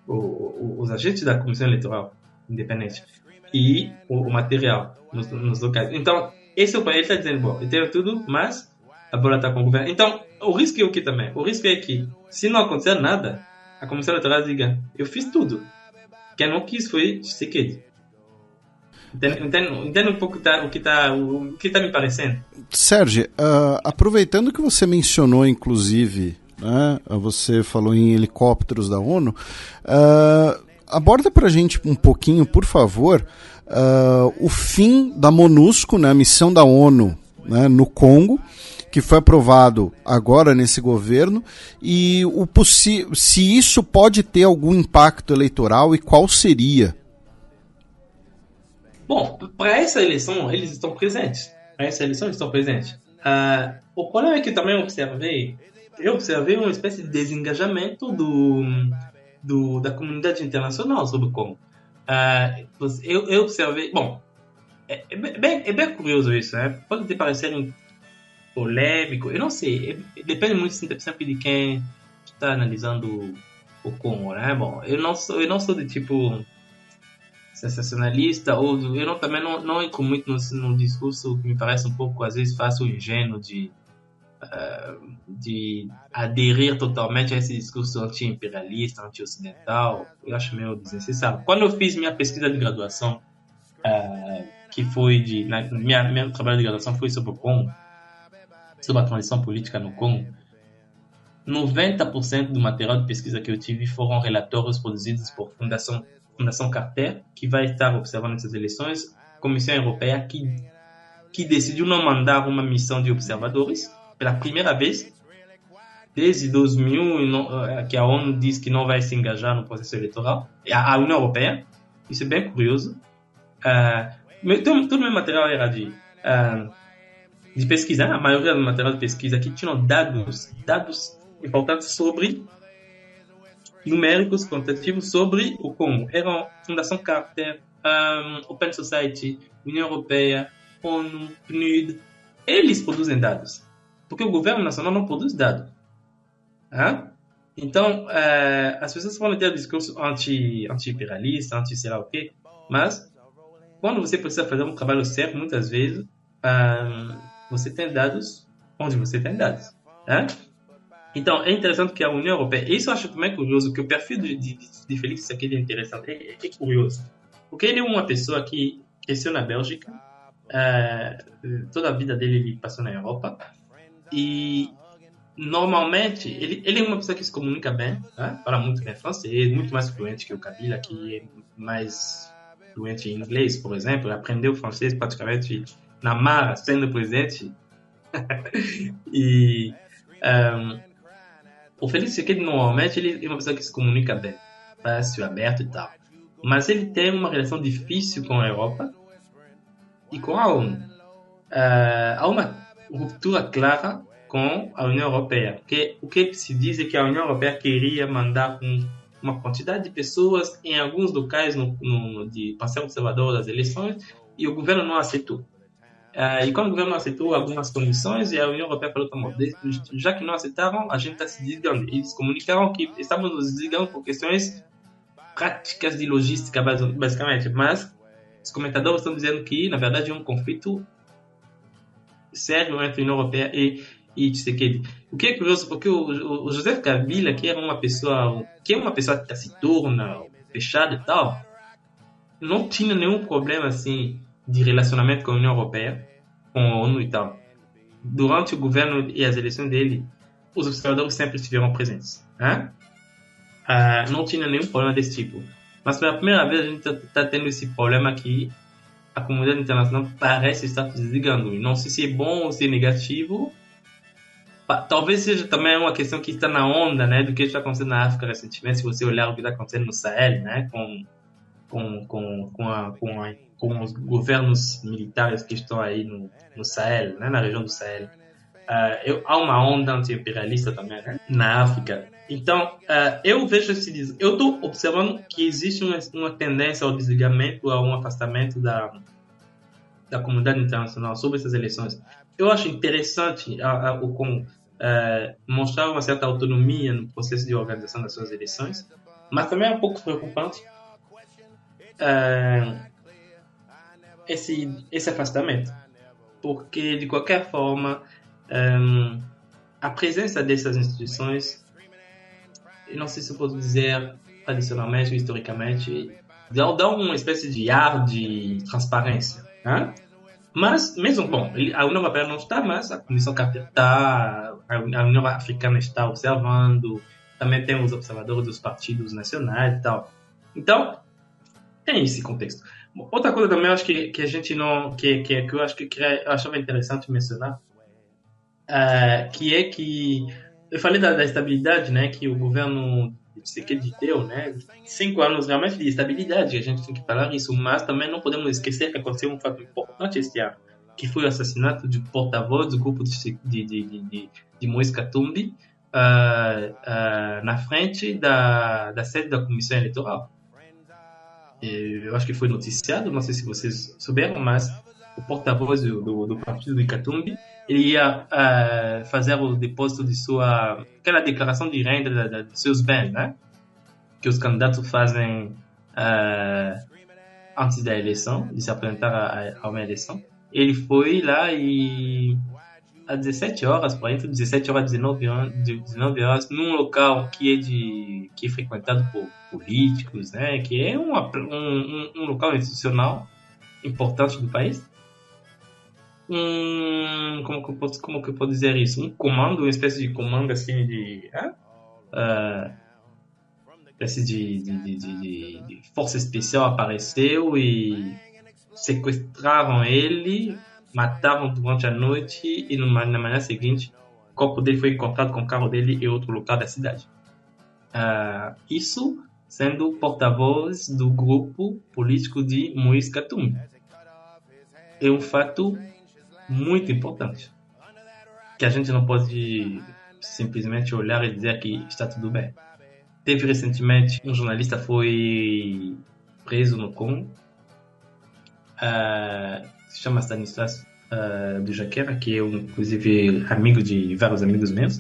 os agentes da Comissão Eleitoral Independente e o material nos locais. Então, esse é o país. Ele está dizendo, bom, eu tenho tudo, mas a bola está com o governo. Então, o risco é o que também? O risco é que, se não acontecer nada, a Comissão Eleitoral diga, eu fiz tudo. Quem não quis foi Tshisekedi. Entende um pouco o que está me parecendo? Sérgio, aproveitando que você mencionou, inclusive, né, você falou em helicópteros da ONU, aborda para a gente um pouquinho, por favor, o fim da MONUSCO, né, a missão da ONU, né, no Congo, que foi aprovado agora nesse governo, e se isso pode ter algum impacto eleitoral e qual seria? Bom, para essa eleição eles estão presentes. O problema é que também eu observei uma espécie de desengajamento da comunidade internacional sobre o Congo. Eu observei... Bom, é bem curioso isso, né? Pode te parecer polêmico, eu não sei, depende muito sempre de quem está analisando o Congo, né? Bom, eu não sou de tipo sensacionalista, ou eu também não entro muito no discurso que me parece um pouco, às vezes, fácil e ingênuo de aderir totalmente a esse discurso anti-imperialista, anti-ocidental. Eu acho meio desnecessário. Quando eu fiz minha pesquisa de graduação, que foi meu trabalho de graduação foi sobre o Congo, sobre a transição política no Congo, 90% do material de pesquisa que eu tive foram relatórios produzidos por Fundação Carter, que vai estar observando essas eleições, Comissão Europeia, que decidiu não mandar uma missão de observadores pela primeira vez desde 2000, que a ONU diz que não vai se engajar no processo eleitoral, a União Europeia. Isso é bem curioso. Todo o meu material era de pesquisa, a maioria do material de pesquisa que tinham dados importantes sobre numéricos, quantitativos sobre o Congo. Eram Fundação Carter, Open Society, União Europeia, ONU, PNUD. Eles produzem dados, porque o governo nacional não produz dados. Então, as pessoas podem ter discurso anti-imperialista, anti-sei lá o quê, mas quando você precisa fazer um trabalho certo, muitas vezes, você tem dados onde você tem dados. Então, é interessante que a União Europeia, isso eu acho também curioso, que o perfil de Félix Tshisekedi é interessante, é curioso, porque ele é uma pessoa que cresceu na Bélgica, toda a vida dele ele passou na Europa, e normalmente, ele é uma pessoa que se comunica bem, fala muito bem francês, muito mais fluente que o Kabila, que é mais fluente em inglês, por exemplo. Ele aprendeu francês praticamente na marra, sendo presidente. E o Félix Tshisekedi, normalmente, ele é uma pessoa que se comunica bem, fácil, aberto e tal. Mas ele tem uma relação difícil com a Europa e com a ONU. Há uma ruptura clara com a União Europeia. Porque o que se diz é que a União Europeia queria mandar uma quantidade de pessoas em alguns locais para ser observador das eleições e o governo não aceitou. E como o governo não aceitou algumas condições, e a União Europeia falou, já que não aceitaram, a gente está se desligando. Eles comunicaram que estamos nos desligando por questões práticas de logística, basicamente. Mas os comentadores estão dizendo que, na verdade, é um conflito sério entre a União Europeia e Tshisekedi. O que é curioso, porque o Joseph Kabila, que é uma pessoa taciturna, fechada e tal, não tinha nenhum problema assim de relacionamento com a União Europeia, com a ONU e tal. Durante o governo e as eleições dele, os observadores sempre estiveram presentes. Não tinha nenhum problema desse tipo. Mas pela primeira vez a gente está tendo esse problema que a comunidade internacional parece estar se desligando. E não sei se é bom ou se é negativo. Talvez seja também uma questão que está na onda, né, do que está acontecendo na África recentemente. Se você olhar o que está acontecendo no Sahel, né, com os governos militares que estão aí no Sahel, né, na região do Sahel. Há uma onda anti-imperialista também, né, na África. Então, eu estou observando que existe uma tendência ao desligamento, a um afastamento da comunidade internacional sobre essas eleições. Eu acho interessante mostrar uma certa autonomia no processo de organização das suas eleições, mas também é um pouco preocupante esse afastamento, porque de qualquer forma a presença dessas instituições, eu não sei se eu posso dizer tradicionalmente ou historicamente, dá uma espécie de ar de transparência, né? Mas, mesmo, a União Europeia não está, mas a Comissão Carter está, a União Africana está observando, também tem os observadores dos partidos nacionais e tal. Então, tem esse contexto. Outra coisa também, eu acho que a gente não, que eu acho que eu achava interessante mencionar, que é que eu falei da estabilidade, né, que o governo Tshisekedi deu, né, 5 anos realmente de estabilidade, a gente tem que falar isso, mas também não podemos esquecer que aconteceu um fato importante este ano, que foi o assassinato do porta-voz do grupo de Moïse Katumbi na frente da sede da Comissão Eleitoral. Eu acho que foi noticiado, não sei se vocês souberam, mas o porta-voz do partido de Katumbi, ele ia fazer o depósito de aquela declaração de renda de seus bens, né? Que os candidatos fazem antes da eleição, de se apresentar a uma eleição. Ele foi lá e às 17 horas, por entre 17 horas e 19 horas, num local que é frequentado por políticos, né? Que é um local institucional importante do país. Como que eu posso dizer isso? Um comando, uma espécie de comando assim de força especial apareceu e sequestravam ele, matavam durante a noite e na manhã seguinte o corpo dele foi encontrado com o carro dele em outro local da cidade. Isso sendo porta-voz do grupo político de Moïse Katumbi. É um fato muito importante, que a gente não pode simplesmente olhar e dizer que está tudo bem. Teve recentemente um jornalista foi preso no Congo, se chama Stanislas do Jaquera, que é inclusive amigo de vários amigos meus.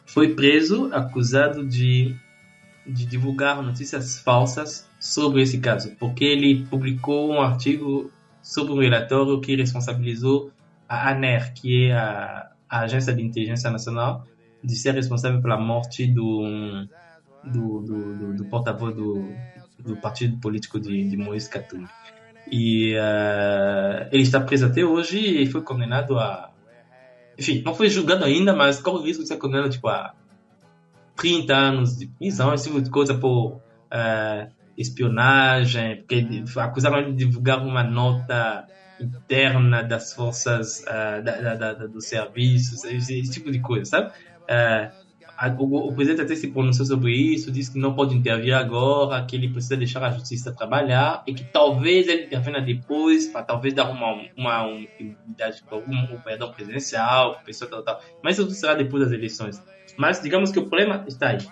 Foi preso acusado de divulgar notícias falsas sobre esse caso, porque ele publicou um artigo sobre um relatório que responsabilizou a ANER, que é a Agência de Inteligência Nacional, de ser responsável pela morte do porta-voz do partido político de Moïse Katumbi. E ele está preso até hoje e foi condenado a... Enfim, não foi julgado ainda, mas corre o risco de ser condenado a 30 anos de prisão, esse tipo de coisa por espionagem, porque acusaram ele de divulgar uma nota interna das forças dos serviços, esse tipo de coisa, sabe? O presidente até se pronunciou sobre isso, disse que não pode intervir agora, que ele precisa deixar a justiça trabalhar e que talvez ele intervenha depois para talvez dar uma unidade para um perdão presidencial, pessoa tal. Mas isso será depois das eleições. Mas digamos que o problema está aí.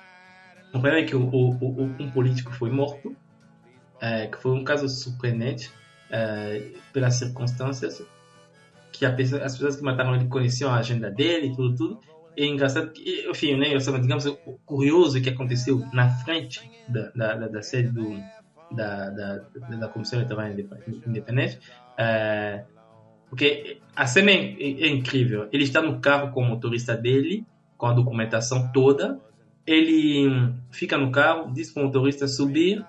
O problema é que um político foi morto, que foi um caso surpreendente pelas circunstâncias, que as pessoas que mataram ele conheciam a agenda dele e tudo. É engraçado, enfim, né, digamos, o curioso que aconteceu na frente da sede da Comissão Eleitoral Independente, porque a cena é incrível. Ele está no carro com o motorista dele, com a documentação toda. Ele fica no carro, diz para o motorista subir,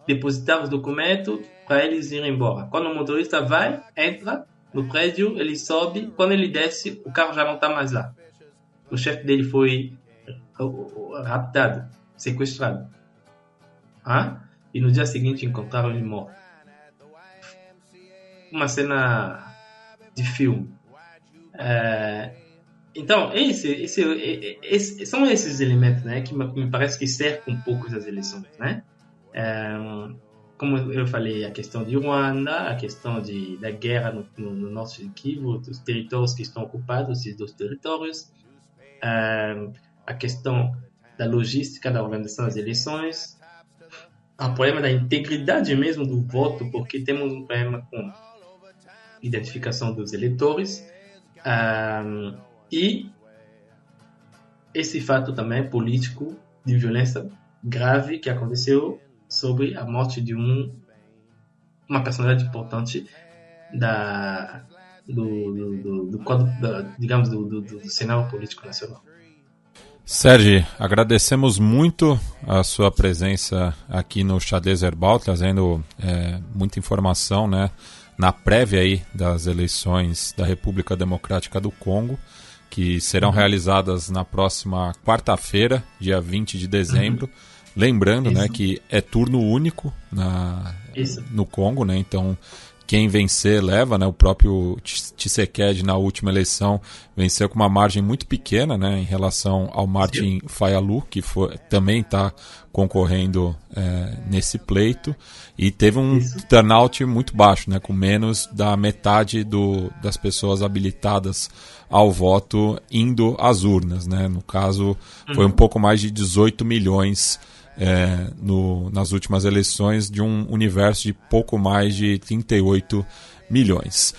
depositar os documentos para eles irem embora. Quando o motorista entra no prédio, ele sobe. Quando ele desce, o carro já não está mais lá. O chefe dele foi raptado, sequestrado. E no dia seguinte encontraram ele morto. Uma cena de filme. Então, são esses elementos, né, que me parece que cercam um pouco das eleições, né? Como eu falei, a questão de Ruanda, a questão da guerra no norte de Kivu, dos territórios que estão ocupados, esses dois territórios, a questão da logística da organização das eleições, o problema da integridade mesmo do voto, porque temos um problema com identificação dos eleitores, e esse fato também político de violência grave que aconteceu sobre a morte de uma personalidade importante do cenário político nacional. Sérgio, agradecemos muito a sua presença aqui no Xadrez Herbal, trazendo muita informação, né, na prévia aí das eleições da República Democrática do Congo, que serão realizadas na próxima quarta-feira, dia 20 de dezembro. Lembrando, né, que é turno único no Congo, né? Então quem vencer leva, né? O próprio Tshisekedi na última eleição venceu com uma margem muito pequena, né, em relação ao Martin Fayulu, que também está concorrendo nesse pleito, e teve um turnout muito baixo, né, com menos da metade das pessoas habilitadas ao voto indo às urnas, né? No caso, foi um pouco mais de 18 milhões nas últimas eleições, de um universo de pouco mais de 38 milhões.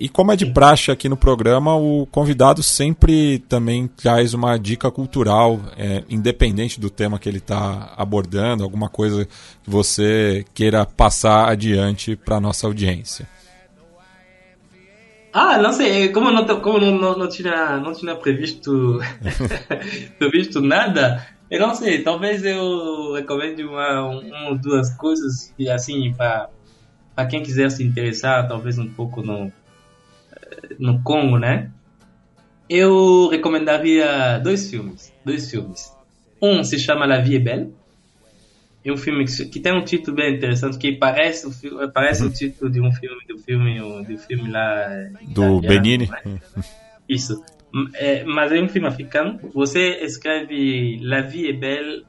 E como é de praxe aqui no programa, o convidado sempre também traz uma dica cultural, independente do tema que ele está abordando, alguma coisa que você queira passar adiante para a nossa audiência. Não sei, como não tinha previsto nada, eu não sei, talvez eu recomende uma ou duas coisas, e assim, para quem quiser se interessar, talvez um pouco no Congo, né? Eu recomendaria dois filmes. Um se chama La Vie est Belle. É um filme que tem um título bem interessante, que parece o título de um filme lá do Benini. Né? Isso. Mas é um filme africano. Você escreve La Vie est Belle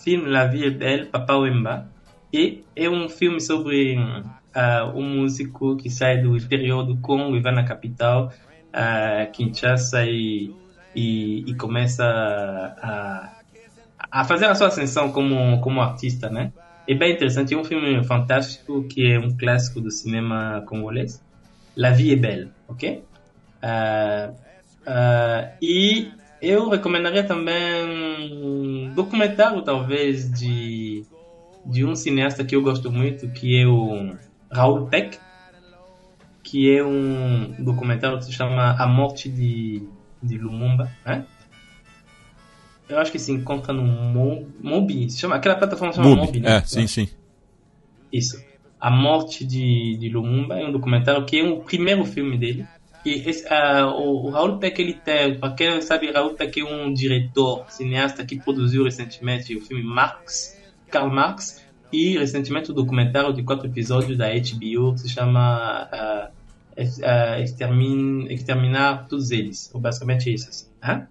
filme La Vie est Belle, Papa Wemba, e é um filme sobre um músico que sai do interior do Congo e vai na capital, Kinshasa, e começa a fazer a sua ascensão como artista, né? É bem interessante, é um filme fantástico que é um clássico do cinema congolês. La Vie est Belle, ok? E eu recomendaria também um documentário, talvez, de um cineasta que eu gosto muito, que é o Raoul Peck, que é um documentário que se chama A Morte de Lumumba, né? Eu acho que se encontra no Mubi, aquela plataforma se chama Mubi, né? Sim. Isso. A Morte de Lumumba é um documentário que é o primeiro filme dele. E o Raoul Peck, ele tem, para quem não sabe, Raoul Peck é um diretor, cineasta que produziu recentemente o filme Karl Marx, e recentemente o documentário de 4 episódios da HBO que se chama Exterminar Todos Eles, ou basicamente isso, assim, né?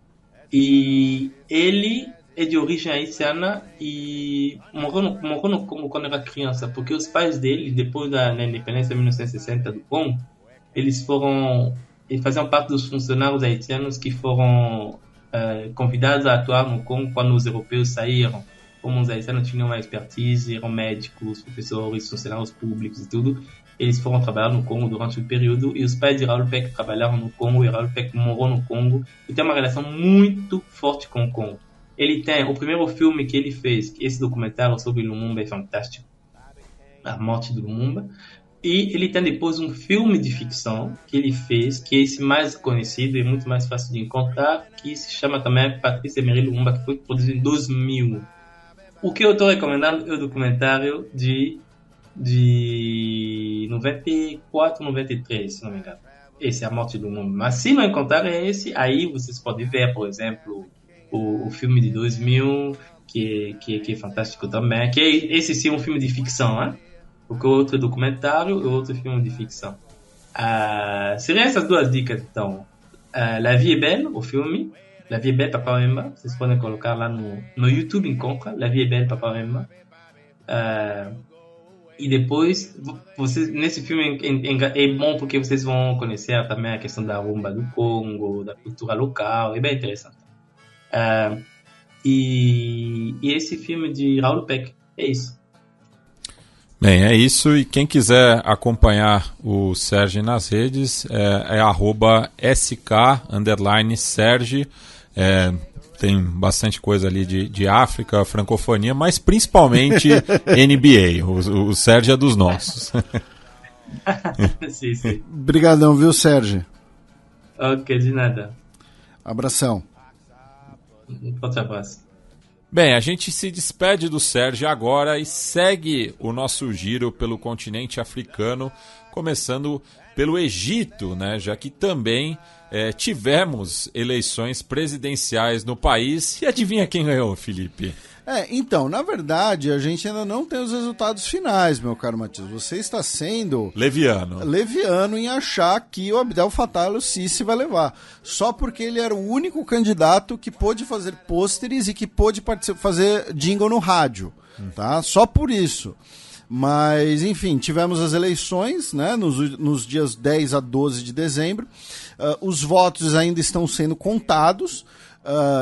E ele é de origem haitiana e morreu no Congo quando era criança, porque os pais dele, depois da independência de 1960 do Congo, eles faziam parte dos funcionários haitianos que foram convidados a atuar no Congo quando os europeus saíram. Como os haitianos tinham uma expertise, eram médicos, professores, funcionários públicos e tudo, eles foram trabalhar no Congo durante um período, e os pais de Raoul Peck trabalharam no Congo, e Raoul Peck morou no Congo, e tem uma relação muito forte com o Congo. Ele tem o primeiro filme que ele fez, esse documentário sobre Lumumba é fantástico, A Morte de Lumumba, e ele tem depois um filme de ficção que ele fez, que é esse mais conhecido e muito mais fácil de encontrar, que se chama também Patrice Emery Lumumba, que foi produzido em 2000. O que eu estou recomendando é o documentário de 94, 93, se não me engano. Esse é A Morte do Mundo. Mas se não encontrar esse, aí vocês podem ver, por exemplo, o filme de 2000, que é fantástico também. Que esse sim é um filme de ficção, né? Porque o outro é documentário e o outro filme de ficção. Seriam essas duas dicas, então. La Vie est Belle, o filme. La Vie est Belle, Papa Wemba. Vocês podem colocar lá no YouTube, encontra. La Vie est Belle, Papa Wemba. E depois, vocês, nesse filme é bom porque vocês vão conhecer também a questão da rumba do Congo, da cultura local, é bem interessante. E esse filme de Raoul Peck, é isso. Bem, é isso, e quem quiser acompanhar o Serge nas redes é @sk_Serge. Tem bastante coisa ali de África, francofonia, mas principalmente NBA. O Sérgio é dos nossos. Sim. Obrigadão, viu, Sérgio? Ok, de nada. Abração. Um forte abraço. Bem, a gente se despede do Sérgio agora e segue o nosso giro pelo continente africano, começando pelo Egito, né, já que também tivemos eleições presidenciais no país. E adivinha quem ganhou, Felipe? Então, na verdade, a gente ainda não tem os resultados finais, meu caro Matias. Você está sendo leviano em achar que o Abdel Fattah el-Sisi vai levar. Só porque ele era o único candidato que pôde fazer pôsteres e que pôde fazer jingle no rádio. Tá? Só por isso. Mas, enfim, tivemos as eleições, né, nos dias 10 a 12 de dezembro. Os votos ainda estão sendo contados.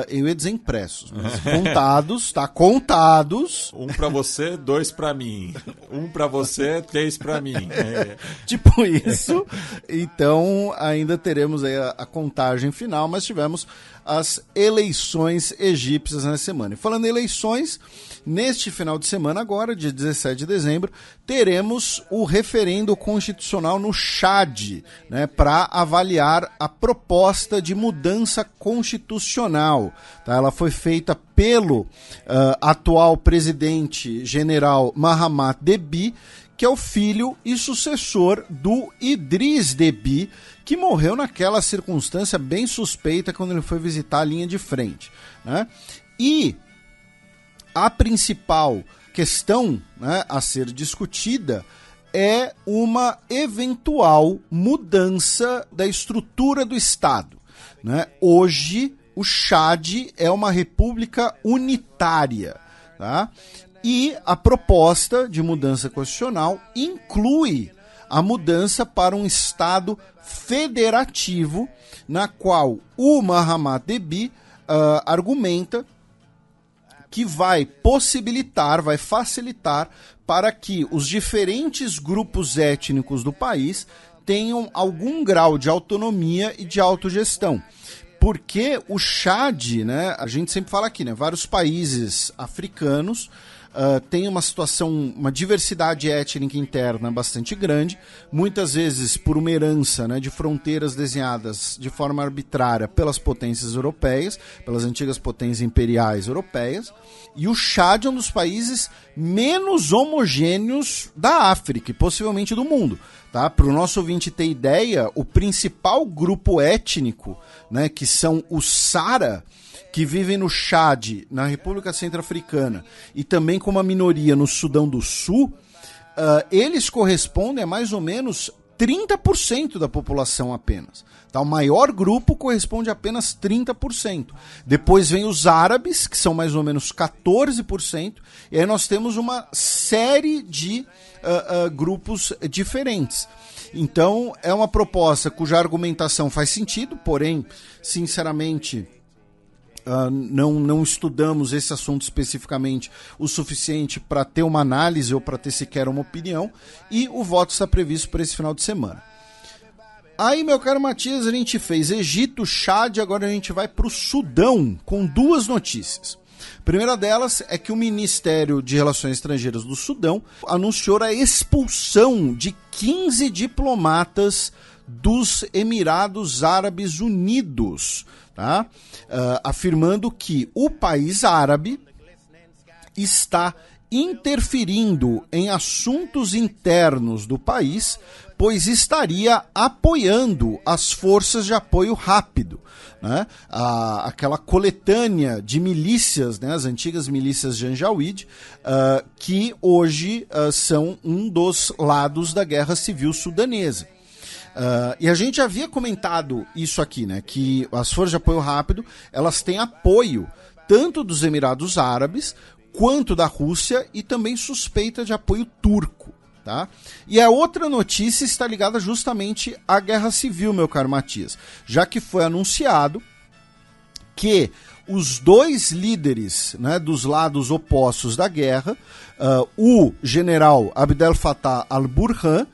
Eu ia dizer impressos, mas contados, tá? Contados. 1 pra você, 2 pra mim. 1 pra você, 3 pra mim. Tipo isso. Então, ainda teremos aí a contagem final, mas tivemos as eleições egípcias na semana. E falando em eleições, neste final de semana agora, dia 17 de dezembro, teremos o referendo constitucional no Chad, né, para avaliar a proposta de mudança constitucional. Tá? Ela foi feita pelo atual presidente general Mahamat Déby, que é o filho e sucessor do Idriss Déby, que morreu naquela circunstância bem suspeita quando ele foi visitar a linha de frente, né? E a principal questão, né, a ser discutida é uma eventual mudança da estrutura do Estado, né? Hoje, o Chad é uma república unitária, tá? E a proposta de mudança constitucional inclui a mudança para um Estado federativo, na qual o Mahamat Deby argumenta que vai possibilitar, vai facilitar para que os diferentes grupos étnicos do país tenham algum grau de autonomia e de autogestão. Porque o Chad, né, a gente sempre fala aqui, né, vários países africanos tem uma situação, uma diversidade étnica interna bastante grande, muitas vezes por uma herança, né, de fronteiras desenhadas de forma arbitrária pelas potências europeias, pelas antigas potências imperiais europeias, e o Chad é um dos países menos homogêneos da África e possivelmente do mundo. Tá? Para o nosso ouvinte ter ideia, o principal grupo étnico, né, que são os Sara, que vivem no Chad, na República Centro-Africana, e também com uma minoria no Sudão do Sul, eles correspondem a mais ou menos 30% da população apenas. Tá? O maior grupo corresponde a apenas 30%. Depois vem os árabes, que são mais ou menos 14%, e aí nós temos uma série de grupos diferentes. Então, é uma proposta cuja argumentação faz sentido, porém, sinceramente, não estudamos esse assunto especificamente o suficiente para ter uma análise ou para ter sequer uma opinião, e o voto está previsto para esse final de semana. Aí, meu caro Matias, a gente fez Egito, Chad, agora a gente vai para o Sudão com duas notícias. A primeira delas é que o Ministério de Relações Estrangeiras do Sudão anunciou a expulsão de 15 diplomatas dos Emirados Árabes Unidos, tá? Afirmando que o país árabe está interferindo em assuntos internos do país, pois estaria apoiando as forças de apoio rápido, né? Aquela coletânea de milícias, né? As antigas milícias Janjaweed, que hoje são um dos lados da guerra civil sudanesa. E a gente havia comentado isso aqui, né? Que as forças de apoio rápido, elas têm apoio tanto dos Emirados Árabes quanto da Rússia e também suspeita de apoio turco, tá? E a outra notícia está ligada justamente à guerra civil, meu caro Matias, já que foi anunciado que os dois líderes, né, dos lados opostos da guerra, o general Abdel Fattah al-Burhan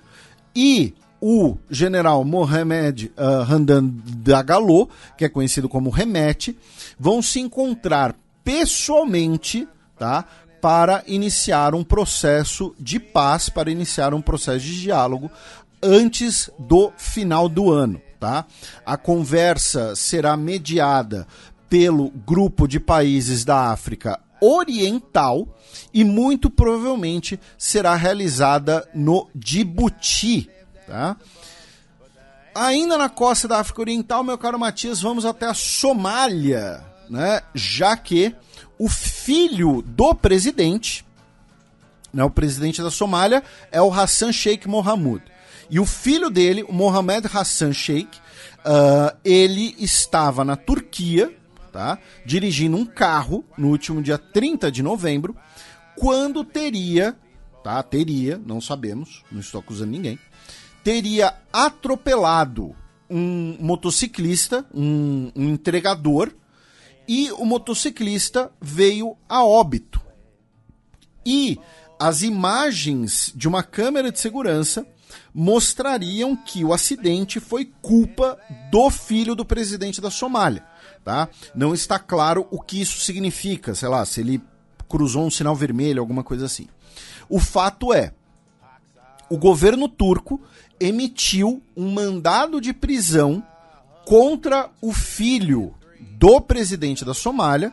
e o general Mohamed Hamdan Dagalo, que é conhecido como Hemeti, vão se encontrar pessoalmente, tá, para iniciar um processo de paz, para iniciar um processo de diálogo antes do final do ano. Tá? A conversa será mediada pelo grupo de países da África Oriental e muito provavelmente será realizada no Djibouti. Tá? Ainda na costa da África Oriental, meu caro Matias, vamos até a Somália, né? Já que o filho do presidente, né, o presidente da Somália, é o Hassan Sheikh Mohamud. E o filho dele, o Mohamed Hassan Sheikh, ele estava na Turquia, tá, dirigindo um carro no último dia 30 de novembro, quando teria, não sabemos, não estou acusando ninguém, teria atropelado um motociclista, um entregador, e o motociclista veio a óbito. E as imagens de uma câmera de segurança mostrariam que o acidente foi culpa do filho do presidente da Somália. Tá? Não está claro o que isso significa, sei lá, se ele cruzou um sinal vermelho, alguma coisa assim. O fato é, o governo turco emitiu um mandado de prisão contra o filho do presidente da Somália,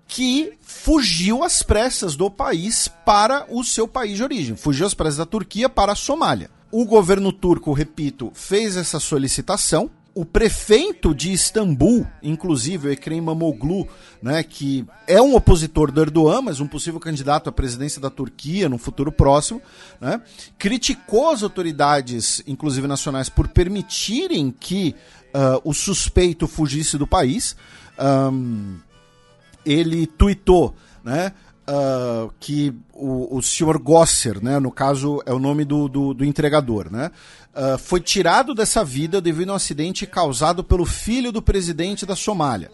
que fugiu às pressas do país para o seu país de origem. Fugiu às pressas da Turquia para a Somália. O governo turco, repito, fez essa solicitação. O prefeito de Istambul, inclusive o Ekrem İmamoğlu, né, que é um opositor do Erdogan, mas um possível candidato à presidência da Turquia no futuro próximo, né, criticou as autoridades, inclusive nacionais, por permitirem que o suspeito fugisse do país. Ele tuitou, né, que o senhor Gosser, né, no caso é o nome do entregador, né, foi tirado dessa vida devido a um acidente causado pelo filho do presidente da Somália.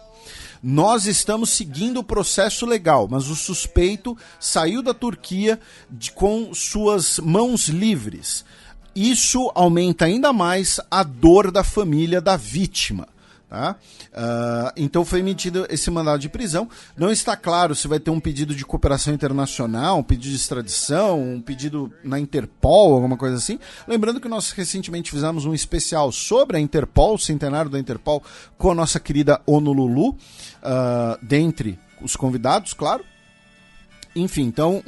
Nós estamos seguindo o processo legal, mas o suspeito saiu da Turquia com suas mãos livres. Isso aumenta ainda mais a dor da família da vítima. Tá? Então foi emitido esse mandado de prisão. Não está claro se vai ter um pedido de cooperação internacional, um pedido de extradição, um pedido na Interpol, alguma coisa assim. Lembrando que nós recentemente fizemos um especial sobre a Interpol, o centenário da Interpol, com a nossa querida Honolulu, dentre os convidados, claro. Enfim, então,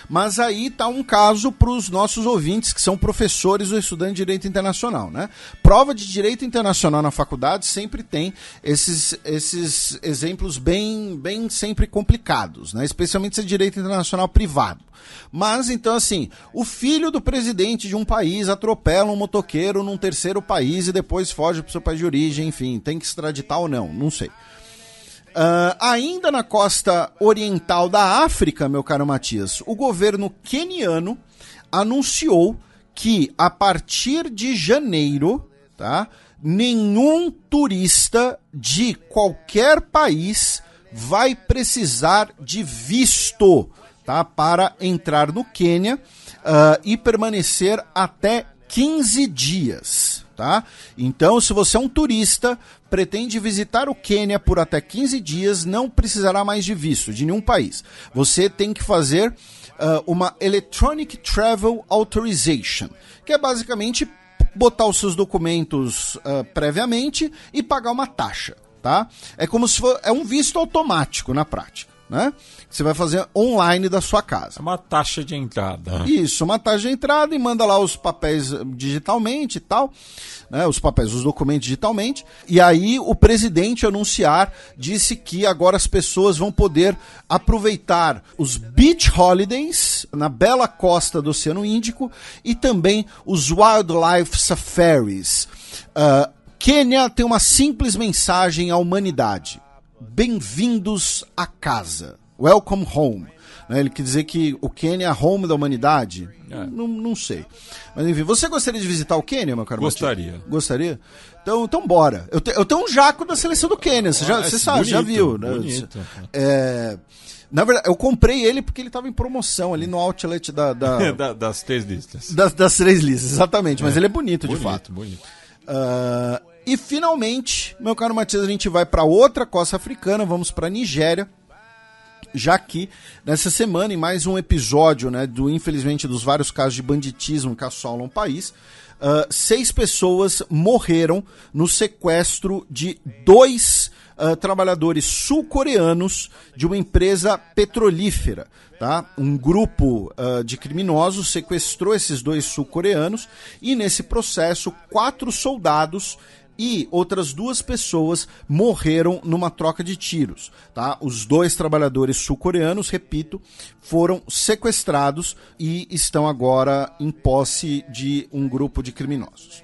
mas aí está um caso para os nossos ouvintes que são professores ou estudantes de Direito Internacional, né? Prova de Direito Internacional na faculdade sempre tem esses exemplos bem sempre complicados, né? Especialmente se é Direito Internacional privado. Mas, então, assim, o filho do presidente de um país atropela um motoqueiro num terceiro país e depois foge para o seu país de origem, enfim, tem que extraditar ou não sei. Ainda na costa oriental da África, meu caro Matias, o governo queniano anunciou que a partir de janeiro, tá, nenhum turista de qualquer país vai precisar de visto, tá, para entrar no Quênia e permanecer até 15 dias. Tá? Então, se você é um turista, pretende visitar o Quênia por até 15 dias, não precisará mais de visto de nenhum país. Você tem que fazer uma Electronic Travel Authorization, que é basicamente botar os seus documentos previamente e pagar uma taxa. Tá? É como se fosse um visto automático na prática, né? Você vai fazer online da sua casa. É uma taxa de entrada. Isso, uma taxa de entrada e manda lá os papéis digitalmente e tal, né, os documentos digitalmente. E aí o presidente disse que agora as pessoas vão poder aproveitar os beach holidays na bela costa do Oceano Índico e também os wildlife safaris. Quênia tem uma simples mensagem à humanidade: bem-vindos à casa. Welcome home. Ele quer dizer que o Quênia é a home da humanidade? Não sei. Mas enfim, você gostaria de visitar o Quênia, meu caro Gostaria. Matinho? Gostaria? Então bora. Eu tenho um jaco da seleção do Quênia, você sabe, bonito, já viu. Né? Bonito. Na verdade, eu comprei ele porque ele estava em promoção ali no outlet das 3 listas. Das 3 listas, exatamente. Mas ele é bonito, de fato. Bonito. E finalmente, meu caro Matias, a gente vai para outra costa africana, vamos para a Nigéria. Já que nessa semana, em mais um episódio, né, infelizmente, dos vários casos de banditismo que assolam o país, 6 pessoas morreram no sequestro de 2 trabalhadores sul-coreanos de uma empresa petrolífera. Tá? Um grupo de criminosos sequestrou esses 2 sul-coreanos e, nesse processo, 4 soldados e outras 2 pessoas morreram numa troca de tiros. Tá? Os 2 trabalhadores sul-coreanos, repito, foram sequestrados e estão agora em posse de um grupo de criminosos.